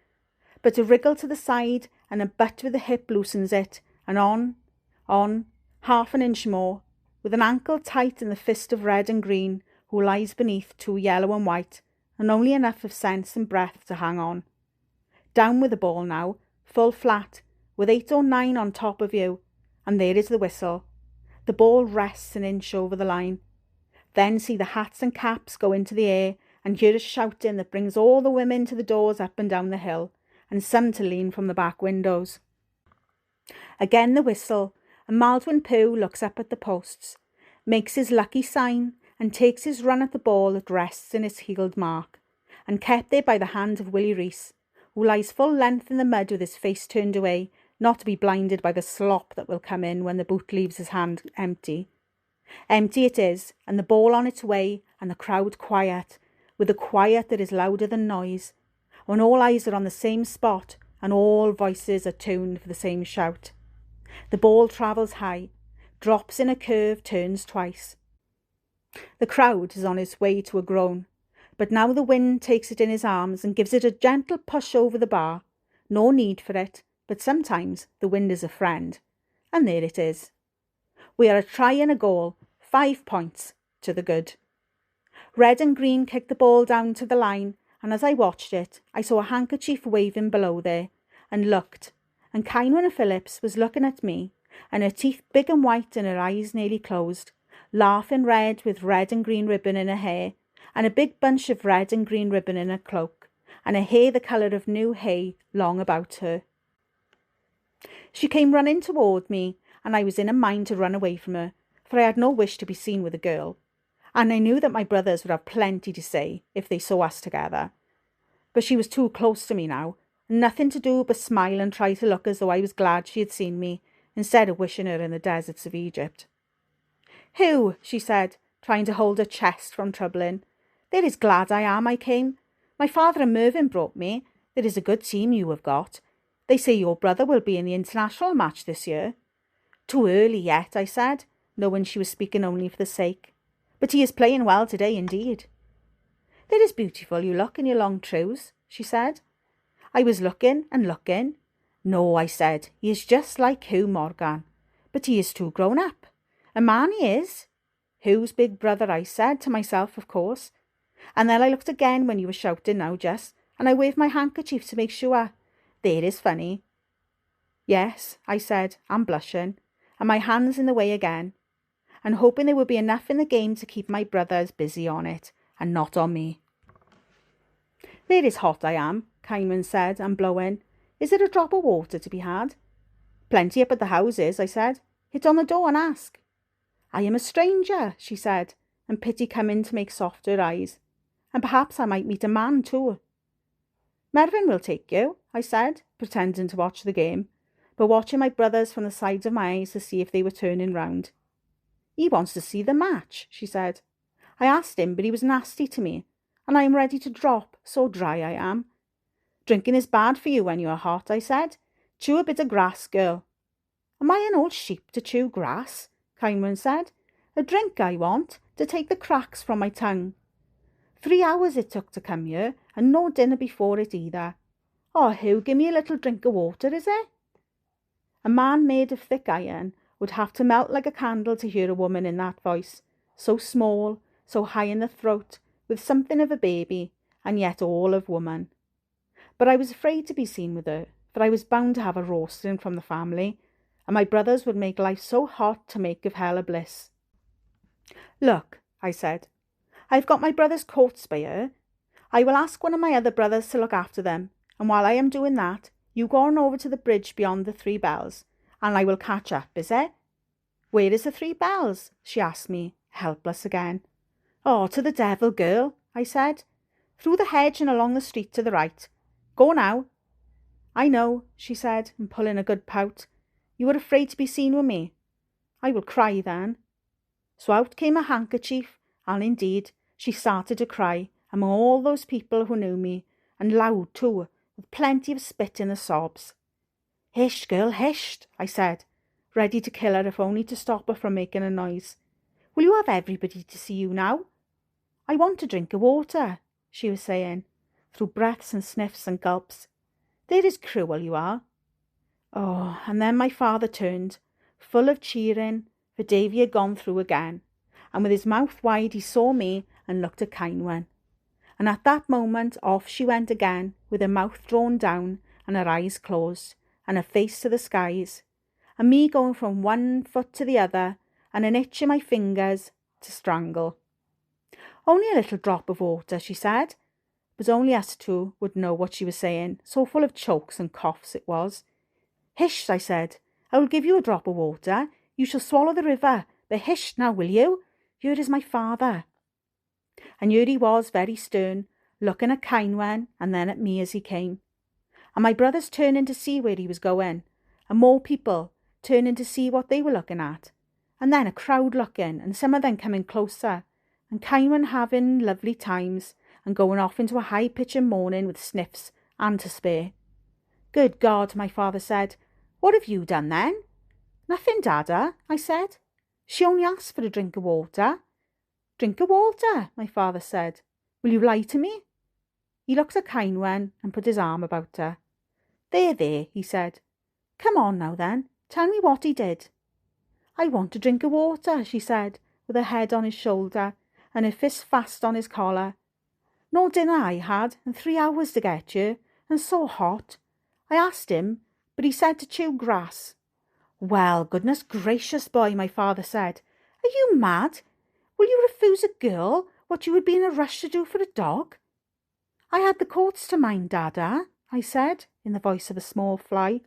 but a wriggle to the side and a butt with the hip loosens it, and on, 1/2 inch more, with an ankle tight in the fist of red and green, who lies beneath 2 yellow and white, and only enough of sense and breath to hang on. Down with the ball now, full flat, with 8 or 9 on top of you, and there is the whistle. The ball rests an inch over the line. Then see the hats and caps go into the air, and hear a shouting that brings all the women to the doors up and down the hill, and some to lean from the back windows. Again the whistle, and Maldwyn Pugh looks up at the posts, makes his lucky sign, and takes his run at the ball that rests in its heeled mark, and kept there by the hand of Willie Rees, who lies full length in the mud with his face turned away, not to be blinded by the slop that will come in when the boot leaves his hand empty. Empty it is, and the ball on its way, and the crowd quiet, with a quiet that is louder than noise, when all eyes are on the same spot, and all voices are tuned for the same shout. The ball travels high, drops in a curve, turns twice. The crowd is on its way to a groan, but now the wind takes it in his arms and gives it a gentle push over the bar. No need for it, but sometimes the wind is a friend, and there it is. We are a try and a goal, 5 points to the good. Red and green kicked the ball down to the line, and as I watched it, I saw a handkerchief waving below there, and looked, and Cynwyn Phillips was looking at me, and her teeth big and white and her eyes nearly closed, laughing red with red and green ribbon in her hair, and a big bunch of red and green ribbon in her cloak, and her hair the colour of new hay long about her. She came running toward me, and I was in a mind to run away from her, for I had no wish to be seen with a girl, and I knew that my brothers would have plenty to say if they saw us together. But she was too close to me now, and nothing to do but smile and try to look as though I was glad she had seen me, instead of wishing her in the deserts of Egypt. "Who?" she said, trying to hold her chest from troubling. "There is glad I am I came. My father and Mervyn brought me. There is a good team you have got. They say your brother will be in the international match this year. Too early yet, I said, knowing she was speaking only for the sake. But he is playing well today indeed. It is beautiful you look in your long trews, she said. I was looking and looking. No, I said, he is just like Hugh Morgan, but he is too grown up. A man he is. Hugh's big brother, I said to myself, of course. And then I looked again when you were shouting now, Jess, and I waved my handkerchief to make sure. There is funny. Yes, I said, I'm blushing, and my hand's in the way again, and hoping there would be enough in the game to keep my brothers busy on it, and not on me. There is hot I am, Kyneman said, and blowing. Is there a drop of water to be had? Plenty up at the houses, I said. Hit on the door and ask. I am a stranger, she said, and pity come in to make soft her eyes. And perhaps I might meet a man too. Mervyn will take you, I said, pretending to watch the game, but watching my brothers from the sides of my eyes to see if they were turning round. He wants to see the match, she said. I asked him, but he was nasty to me, and I am ready to drop, so dry I am. Drinking is bad for you when you are hot, I said. Chew a bit of grass, girl. Am I an old sheep to chew grass? Kyneman said. A drink I want, to take the cracks from my tongue. 3 hours it took to come here, and no dinner before it either. Oh, Hugh, give me a little drink of water, is it? A man made of thick iron would have to melt like a candle to hear a woman in that voice, so small, so high in the throat, with something of a baby, and yet all of woman. But I was afraid to be seen with her, for I was bound to have a roasting from the family, and my brothers would make life so hot to make of hell a bliss. Look, I said, I've got my brother's coats by her. I will ask one of my other brothers to look after them, and while I am doing that, you go on over to the bridge beyond the 3 bells, and I will catch up, is it? Where is the 3 bells? She asked me, helpless again. Oh, to the devil, girl, I said. Through the hedge and along the street to the right. Go now. I know, she said, and pulling a good pout. You were afraid to be seen with me. I will cry then. So out came a handkerchief, and indeed, she started to cry among all those people who knew me, and loud too, with plenty of spit in the sobs. Hish, girl, hish, I said, ready to kill her if only to stop her from making a noise. Will you have everybody to see you now? I want a drink of water, she was saying, through breaths and sniffs and gulps. There is cruel you are. Oh, and then my father turned, full of cheering, for Davy had gone through again, and with his mouth wide he saw me and looked at Kyneman. And at that moment off she went again, with her mouth drawn down and her eyes closed, and her face to the skies, and me going from one foot to the other, and an itch in my fingers to strangle. Only a little drop of water, she said, but only us two would know what she was saying, so full of chokes and coughs it was. Hish, I said, I will give you a drop of water. You shall swallow the river, but hish now, will you? Here is my father. And here he was, very stern, looking at Kyneman and then at me as he came. And my brothers turning to see where he was going, and more people turning to see what they were looking at, and then a crowd looking, and some of them coming closer, and Kyneman having lovely times, and going off into a high pitch of mourning with sniffs and to spare. Good God, my father said, what have you done then? Nothing, Dada, I said. She only asked for a drink of water. Drink of water, my father said. Will you lie to me? He looked at Kyneman and put his arm about her. There, he said. Come on now then, tell me what he did. I want a drink of water, she said, with her head on his shoulder and her fist fast on his collar. No dinner I had, and 3 hours to get you, and so hot. I asked him, but he said to chew grass. Well, goodness gracious, boy, my father said. Are you mad? Will you refuse a girl what you would be in a rush to do for a dog? I had the coats to mind, Dada, I said, in the voice of a small fly.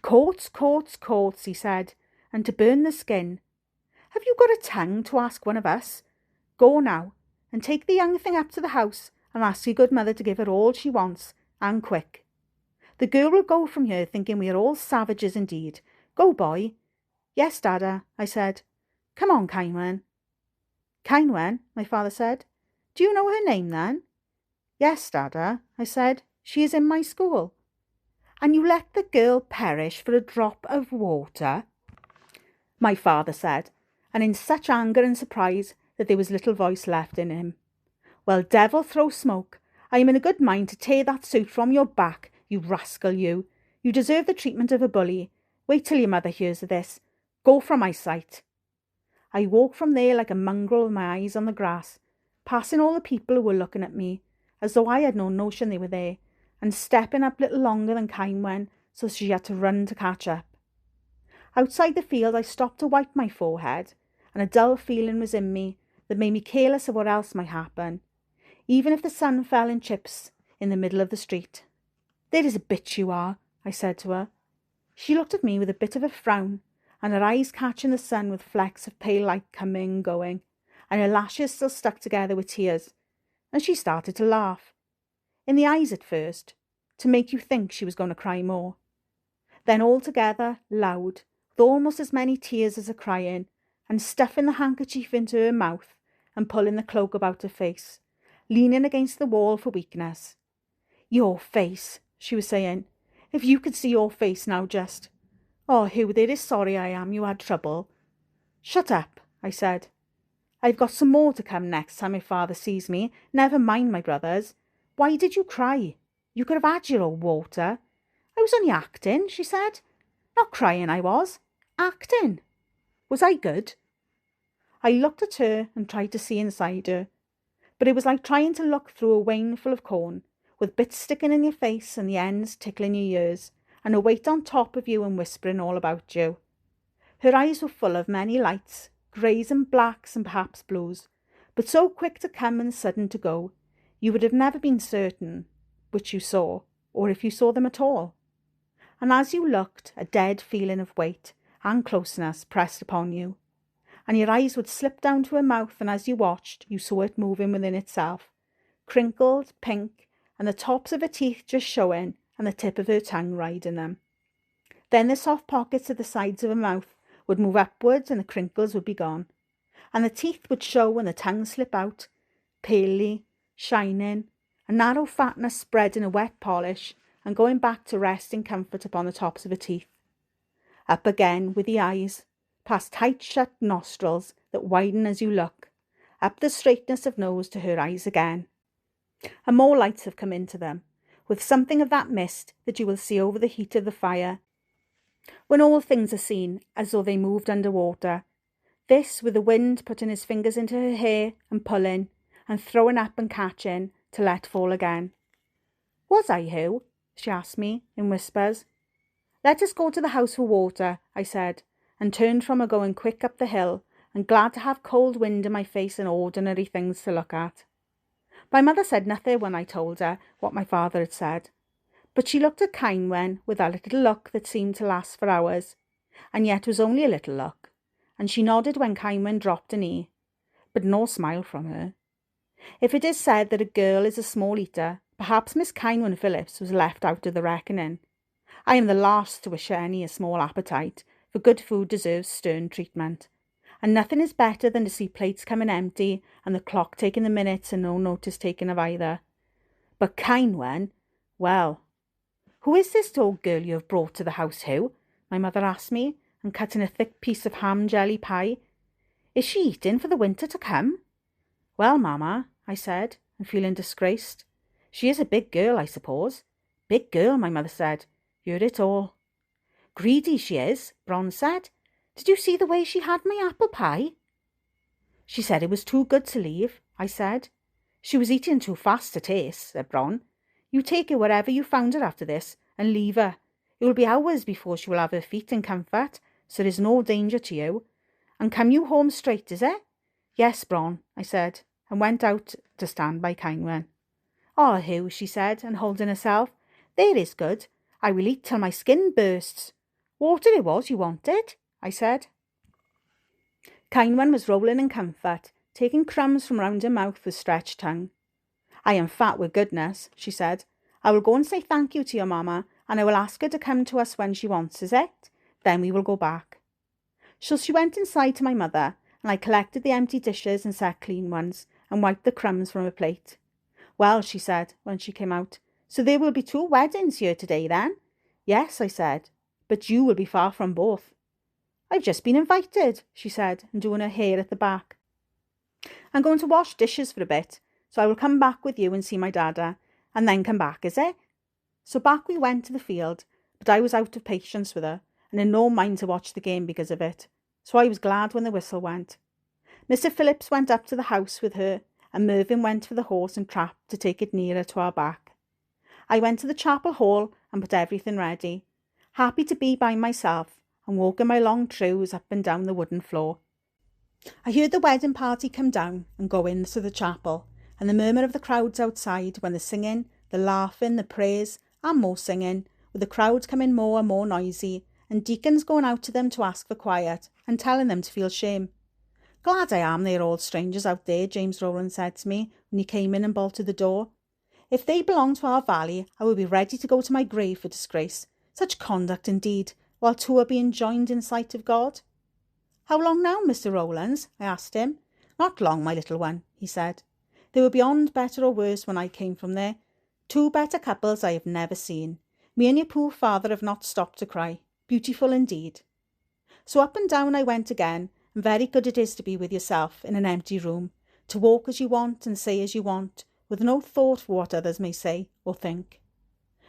Coats, coats, coats, he said, and to burn the skin. Have you got a tongue to ask one of us? Go now, and take the young thing up to the house, and ask your good mother to give her all she wants, and quick. The girl will go from here thinking we are all savages indeed. Go, boy. Yes, Dada, I said. Come on, Kyneman. Kyneman, my father said. Do you know her name then? Yes, Dada, I said. She is in my school. And you let the girl perish for a drop of water? my father said, and in such anger and surprise that there was little voice left in him. Well, devil throw smoke, I am in a good mind to tear that suit from your back, you rascal you. You deserve the treatment of a bully. Wait till your mother hears of this. Go from my sight. I walked from there like a mongrel with my eyes on the grass, passing all the people who were looking at me, as though I had no notion they were there, and stepping up little longer than Cymwen, so she had to run to catch up. Outside the field I stopped to wipe my forehead, and a dull feeling was in me that made me careless of what else might happen, even if the sun fell in chips in the middle of the street. There is a bitch you are, I said to her. She looked at me with a bit of a frown, and her eyes catching the sun with flecks of pale light coming and going, and her lashes still stuck together with tears, and she started to laugh. In the eyes at first, to make you think she was going to cry more. Then all together, loud, with almost as many tears as her crying, and stuffing the handkerchief into her mouth and pulling the cloak about her face, leaning against the wall for weakness. Your face, she was saying. If you could see your face now just. Oh, Hugh, there is sorry I am you had trouble. Shut up, I said. I've got some more to come next time my father sees me. Never mind my brothers. Why did you cry? You could have had your old water. I was only acting, she said. Not crying I was. Acting. Was I good? I looked at her and tried to see inside her, but it was like trying to look through a wane full of corn, with bits sticking in your face and the ends tickling your ears, and a weight on top of you and whispering all about you. Her eyes were full of many lights, greys and blacks and perhaps blues, but so quick to come and sudden to go, you would have never been certain which you saw, or if you saw them at all. And as you looked, a dead feeling of weight and closeness pressed upon you, and your eyes would slip down to her mouth, and as you watched, you saw it moving within itself, crinkled, pink, and the tops of her teeth just showing, and the tip of her tongue riding them. Then the soft pockets at the sides of her mouth would move upwards, and the crinkles would be gone, and the teeth would show and the tongue slip out, palely, shining, a narrow fatness spreading a wet polish, and going back to rest in comfort upon the tops of her teeth. Up again with the eyes, past tight-shut nostrils that widen as you look, up the straightness of nose to her eyes again. And more lights have come into them, with something of that mist that you will see over the heat of the fire, when all things are seen as though they moved under water. This with the wind putting his fingers into her hair and pulling, and throwing up and catching, to let fall again. Was I, Hugh? She asked me in whispers. Let us go to the house for water, I said, and turned from her going quick up the hill, and glad to have cold wind in my face and ordinary things to look at. My mother said nothing when I told her what my father had said, but she looked at Cymwen with that little look that seemed to last for hours, and yet was only a little look, and she nodded when Cymwen dropped an E, but no smile from her. If it is said that a girl is a small eater, perhaps Miss Cymwen Phillips was left out of the reckoning. I am the last to wish her any a small appetite, for good food deserves stern treatment, and nothing is better than to see plates coming empty and the clock taking the minutes and no notice taken of either. But Cymwen, well, who is this old girl you have brought to the house, Hugh? My mother asked me, and cutting a thick piece of ham jelly pie. Is she eating for the winter to come? Well, mamma, I said, and feeling disgraced. She is a big girl, I suppose. Big girl, my mother said. Heard it all. Greedy she is, Bron said. Did you see the way she had my apple pie? She said it was too good to leave, I said. She was eating too fast to taste, said Bron. You take her wherever you found her after this, and leave her. It will be hours before she will have her feet in comfort, so there's no danger to you. And come you home straight, is it? Yes, Bron, I said, and went out to stand by Cymwen. Oh, Hugh, she said, and holding herself, there is good. I will eat till my skin bursts. Water it was you wanted, I said. Cymwen was rolling in comfort, taking crumbs from round her mouth with stretched tongue. I am fat with goodness, she said. I will go and say thank you to your mamma, and I will ask her to come to us when she wants, is it? Then we will go back. So she went inside to my mother, and I collected the empty dishes and set clean ones, and wiped the crumbs from her plate. Well, she said, when she came out, so there will be 2 weddings here today, then? Yes, I said, but you will be far from both. I've just been invited, she said, and doing her hair at the back. I'm going to wash dishes for a bit, so I will come back with you and see my dada, and then come back, is it? So back we went to the field, but I was out of patience with her, and in no mind to watch the game because of it, so I was glad when the whistle went. Mr. Phillips went up to the house with her, and Mervyn went for the horse and trap to take it nearer to our back. I went to the chapel hall and put everything ready, happy to be by myself and walking my long trews up and down the wooden floor. I heard the wedding party come down and go into the chapel, and the murmur of the crowds outside when the singing, the laughing, the praise, and more singing, with the crowd coming more and more noisy, and deacons going out to them to ask for quiet and telling them to feel shame. Glad I am they're all strangers out there, James Rowland said to me when he came in and bolted the door. If they belonged to our valley, I would be ready to go to my grave for disgrace. Such conduct indeed, while two are being joined in sight of God. How long now, Mr. Rowlands? I asked him. Not long, my little one, he said. They were beyond better or worse when I came from there. Two better couples I have never seen. Me and your poor father have not stopped to cry. Beautiful indeed. So up and down I went again, and very good it is to be with yourself in an empty room, to walk as you want and say as you want, with no thought for what others may say or think.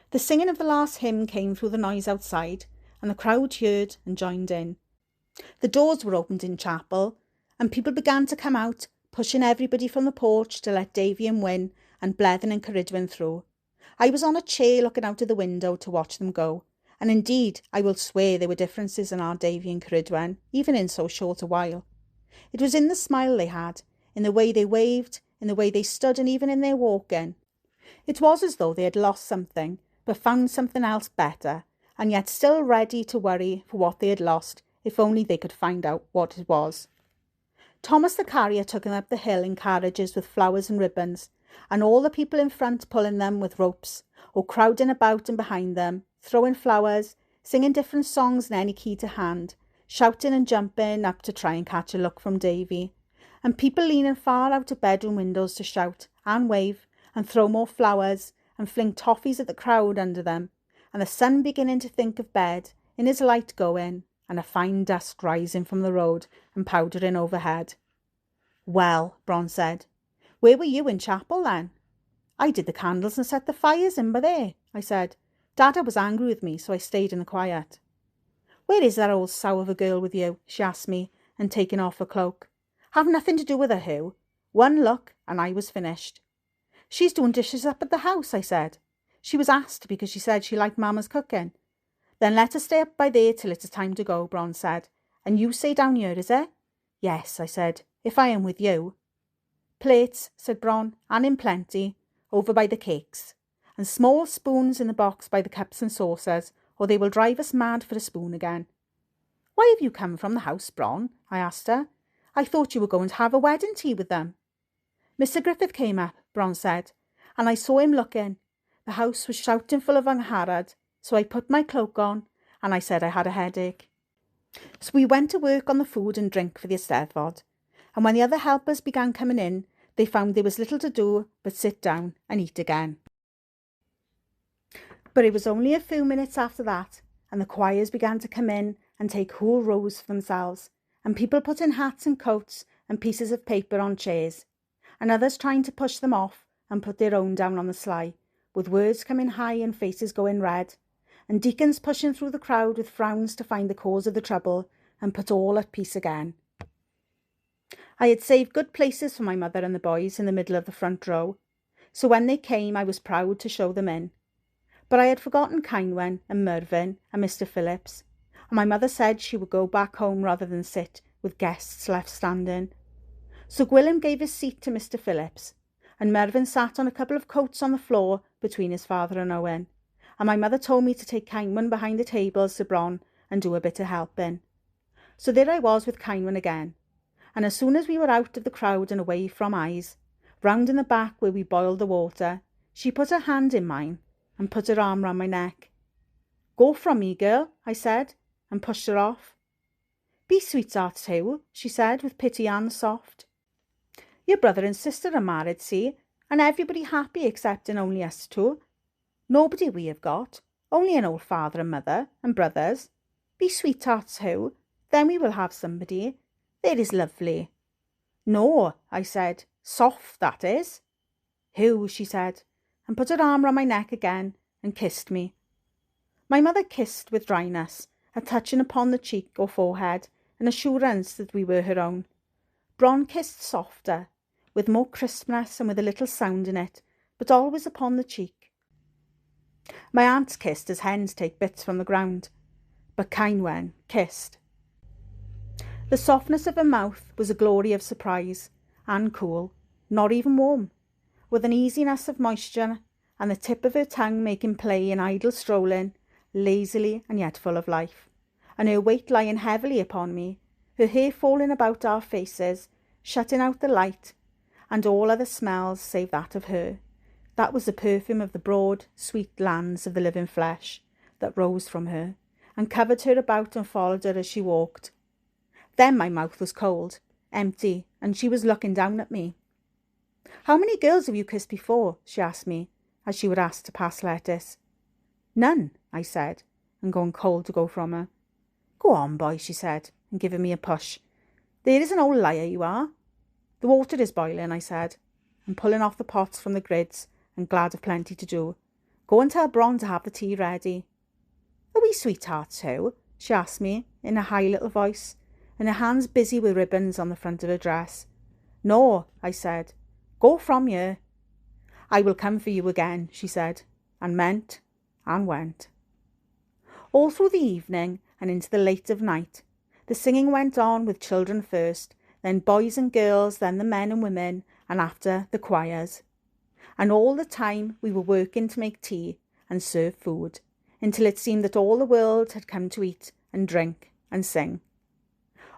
The singing of the last hymn came through the noise outside, and the crowd heard and joined in. The doors were opened in chapel, and people began to come out, pushing everybody from the porch to let Davy and Wyn and Blethen and Cerridwen through. I was on a chair looking out of the window to watch them go, and indeed I will swear there were differences in our Davy and Cerridwen, even in so short a while. It was in the smile they had, in the way they waved, in the way they stood, and even in their walking. It was as though they had lost something, but found something else better, and yet still ready to worry for what they had lost, if only they could find out what it was. Thomas the carrier took them up the hill in carriages with flowers and ribbons, and all the people in front pulling them with ropes, or crowding about and behind them, throwing flowers, singing different songs in any key to hand, shouting and jumping up to try and catch a look from Davy, and people leaning far out of bedroom windows to shout and wave and throw more flowers and fling toffees at the crowd under them, and the sun beginning to think of bed, in his light going, and a fine dust rising from the road and powdering overhead. Well, Bron said, where were you in chapel then? I did the candles and set the fires in by there, I said. Dada was angry with me, so I stayed in the quiet. Where is that old sow of a girl with you? She asked me, and taking off her cloak. Have nothing to do with her, Hugh. One look, and I was finished. She's doing dishes up at the house, I said. She was asked because she said she liked Mamma's cooking. Then let her stay up by there till it is time to go, Bron said. And you stay down here, is it? Yes, I said, if I am with you. Plates, said Bron, and in plenty, over by the cakes, and small spoons in the box by the cups and saucers, or they will drive us mad for a spoon again. Why have you come from the house, Bron? I asked her. I thought you were going to have a wedding tea with them. Mr. Griffith came up, Bron said, and I saw him looking. The house was shouting full of Angharad, so I put my cloak on, and I said I had a headache. So we went to work on the food and drink for the Eisteddfod, and when the other helpers began coming in, they found there was little to do but sit down and eat again. But it was only a few minutes after that, and the choirs began to come in and take whole rows for themselves, and people putting hats and coats and pieces of paper on chairs, and others trying to push them off and put their own down on the sly, with words coming high and faces going red, and deacons pushing through the crowd with frowns to find the cause of the trouble and put all at peace again. I had saved good places for my mother and the boys in the middle of the front row, so when they came I was proud to show them in. But I had forgotten Ceinwen and Mervyn and Mr. Phillips, and my mother said she would go back home rather than sit with guests left standing. So Llewellyn gave his seat to Mr. Phillips, and Mervyn sat on a couple of coats on the floor between his father and Owen, and my mother told me to take Ceinwen behind the tables to Bron and do a bit of helping. So there I was with Ceinwen again, and as soon as we were out of the crowd and away from eyes, round in the back where we boiled the water, she put her hand in mine and put her arm round my neck. Go from me, girl, I said, and pushed her off. Be sweethearts, Hugh, she said, with pity and soft. Your brother and sister are married, see, and everybody happy excepting only us two. Nobody we have got, only an old father and mother and brothers. Be sweethearts, Hugh, Then we will have somebody. There is lovely. No, I said. Soft, that is. Who, she said, and put her arm round my neck again and kissed me. My mother kissed with dryness, a touching upon the cheek or forehead, an assurance that we were her own. Bron kissed softer, with more crispness and with a little sound in it, but always upon the cheek. My aunts kissed as hens take bits from the ground, but Ceinwen kissed. The softness of her mouth was a glory of surprise, and cool, not even warm, with an easiness of moisture, and the tip of her tongue making play in idle strolling, lazily and yet full of life, and her weight lying heavily upon me, her hair falling about our faces, shutting out the light, and all other smells save that of her. That was the perfume of the broad, sweet lands of the living flesh that rose from her, and covered her about and followed her as she walked. Then my mouth was cold, empty, and she was looking down at me. "How many girls have you kissed before?" she asked me, as she would ask to pass lettuce. "None," I said, and going cold to go from her. "Go on, boy," she said, and giving me a push. "There is an old liar you are." "The water is boiling," I said, and pulling off the pots from the grids, and glad of plenty to do. "Go and tell Bron to have the tea ready." "Are we sweethearts too?" she asked me, in a high little voice, and her hands busy with ribbons on the front of her dress. "No," I said. "Go from here." "I will come for you again," she said, and meant, and went. All through the evening and into the late of night, the singing went on, with children first, then boys and girls, then the men and women, and after the choirs. And all the time we were working to make tea and serve food, until it seemed that all the world had come to eat and drink and sing.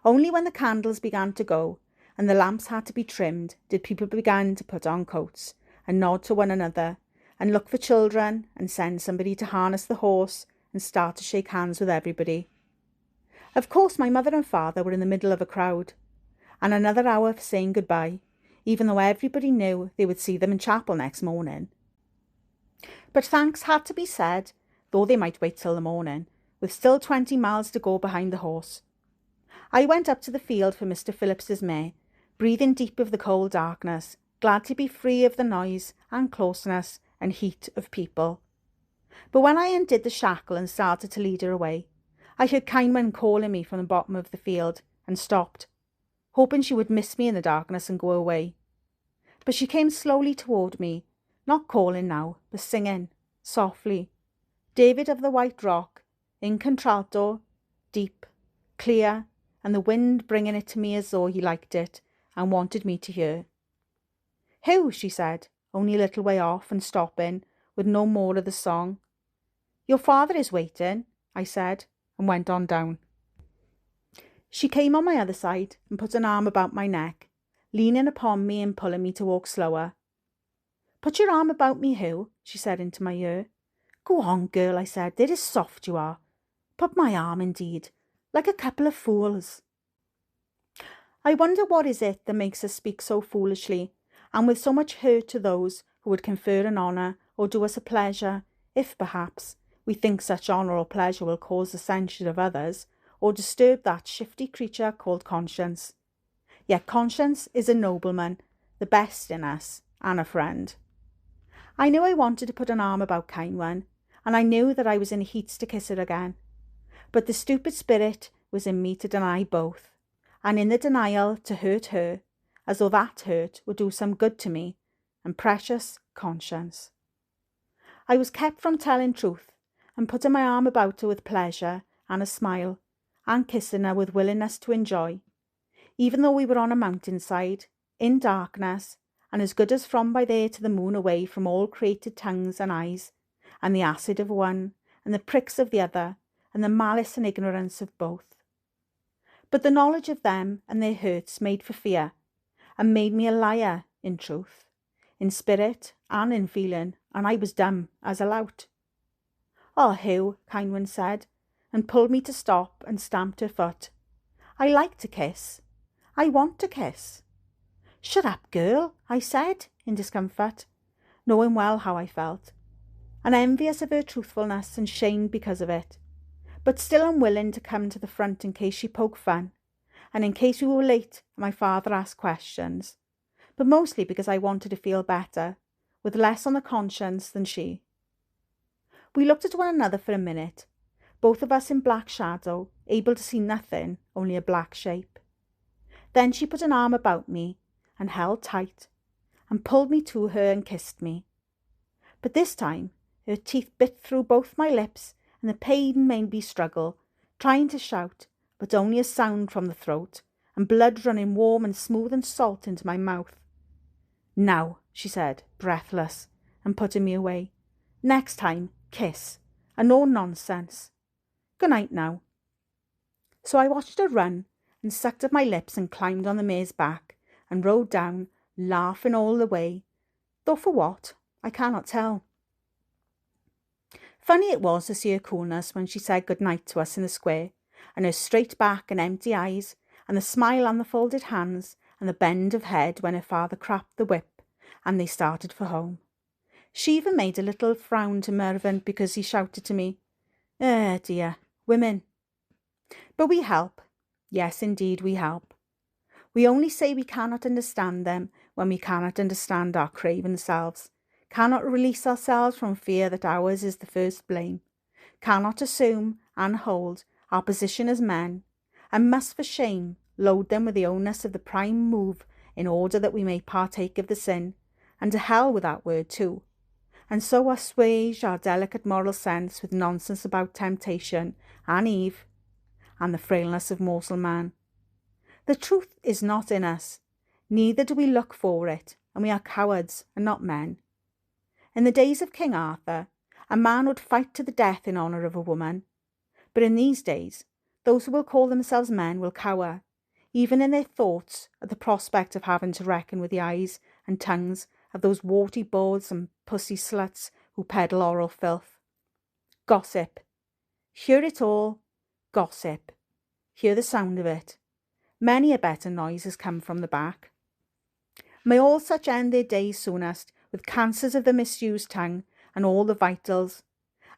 Only when the candles began to go and the lamps had to be trimmed did people begin to put on coats and nod to one another and look for children and send somebody to harness the horse and start to shake hands with everybody. Of course my mother and father were in the middle of a crowd, and another hour for saying goodbye, even though everybody knew they would see them in chapel next morning. But thanks had to be said, though they might wait till the morning, with still 20 miles to go behind the horse. I went up to the field for Mr. Phillips's mare, breathing deep of the cold darkness, glad to be free of the noise and closeness and heat of people. But when I undid the shackle and started to lead her away, I heard Ceinwen calling me from the bottom of the field, and stopped, hoping she would miss me in the darkness and go away. But she came slowly toward me, not calling now, but singing, softly, "David of the White Rock," in contralto, deep, clear, and the wind bringing it to me as though he liked it and wanted me to hear. "Who?" she said, only a little way off and stopping, with no more of the song. "Your father is waiting," I said, and went on down. She came on my other side and put an arm about my neck, leaning upon me and pulling me to walk slower. "Put your arm about me, Hugh," she said into my ear. "Go on, girl," I said, "there is soft you are. Put my arm, indeed, like a couple of fools." I wonder what is it that makes us speak so foolishly, and with so much hurt to those who would confer an honour or do us a pleasure, if, perhaps, we think such honour or pleasure will cause the censure of others, or disturb that shifty creature called conscience. Yet conscience is a nobleman, the best in us, and a friend. I knew I wanted to put an arm about Ceinwen, and I knew that I was in heats to kiss her again. But the stupid spirit was in me to deny both, and in the denial to hurt her, as though that hurt would do some good to me, and precious conscience. I was kept from telling truth, and putting my arm about her with pleasure and a smile, and kissing her with willingness to enjoy, even though we were on a mountainside, in darkness, and as good as from by there to the moon, away from all created tongues and eyes, and the acid of one, and the pricks of the other, and the malice and ignorance of both. But the knowledge of them and their hurts made for fear, and made me a liar in truth, in spirit and in feeling, and I was dumb as a lout. "Oh, Hugh," Ceinwen said, and pulled me to stop and stamped her foot. "I like to kiss. I want to kiss." "Shut up, girl," I said, in discomfort, knowing well how I felt, and envious of her truthfulness and shamed because of it. but still unwilling to come to the front in case she poked fun, and in case we were late and my father asked questions, but mostly because I wanted to feel better, with less on the conscience than she. We looked at one another for a minute, both of us in black shadow, able to see nothing, only a black shape. Then she put an arm about me and held tight, and pulled me to her and kissed me. But this time her teeth bit through both my lips, and the pain made me struggle, trying to shout, but only a sound from the throat, and blood running warm and smooth and salt into my mouth. "Now," she said, breathless, and putting me away. "Next time, kiss, and no nonsense. Good night now." So I watched her run, and sucked at my lips and climbed on the mare's back, and rode down, laughing all the way, though for what, I cannot tell. Funny it was to see her coolness when she said good night to us in the square, and her straight back and empty eyes, and the smile on the folded hands, and the bend of head when her father cracked the whip, and they started for home. She even made a little frown to Mervyn because he shouted to me, Dear, women." But we help. Yes, indeed, we help. We only say we cannot understand them when we cannot understand our craven selves, cannot release ourselves from fear that ours is the first blame, cannot assume and hold our position as men, and must for shame load them with the onus of the prime move in order that we may partake of the sin, and to hell with that word too, and so assuage our delicate moral sense with nonsense about temptation and Eve and the frailness of mortal man. The truth is not in us, neither do we look for it, and we are cowards and not men. In the days of King Arthur, a man would fight to the death in honour of a woman, but in these days, those who will call themselves men will cower, even in their thoughts, at the prospect of having to reckon with the eyes and tongues of those warty bawds and pussy sluts who peddle oral filth. Gossip. Hear it all. Gossip. Hear the sound of it. Many a better noise has come from the back. May all such end their days soonest with cancers of the misused tongue and all the vitals,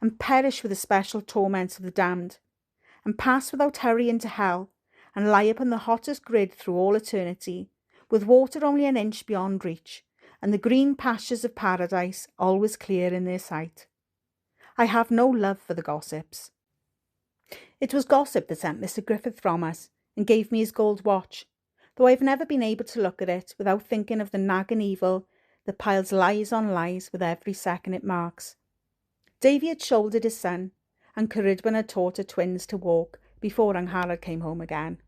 and perish with the special torments of the damned, and pass without hurry into hell, and lie upon the hottest grid through all eternity, with water only an inch beyond reach, and the green pastures of paradise always clear in their sight. I have no love for the gossips. It was gossip that sent Mr. Griffith from us, and gave me his gold watch, though I have never been able to look at it without thinking of the nagging evil that piles lies on lies with every second it marks. Davy had shouldered his son, and Ceridwen had taught her twins to walk before Angharad came home again.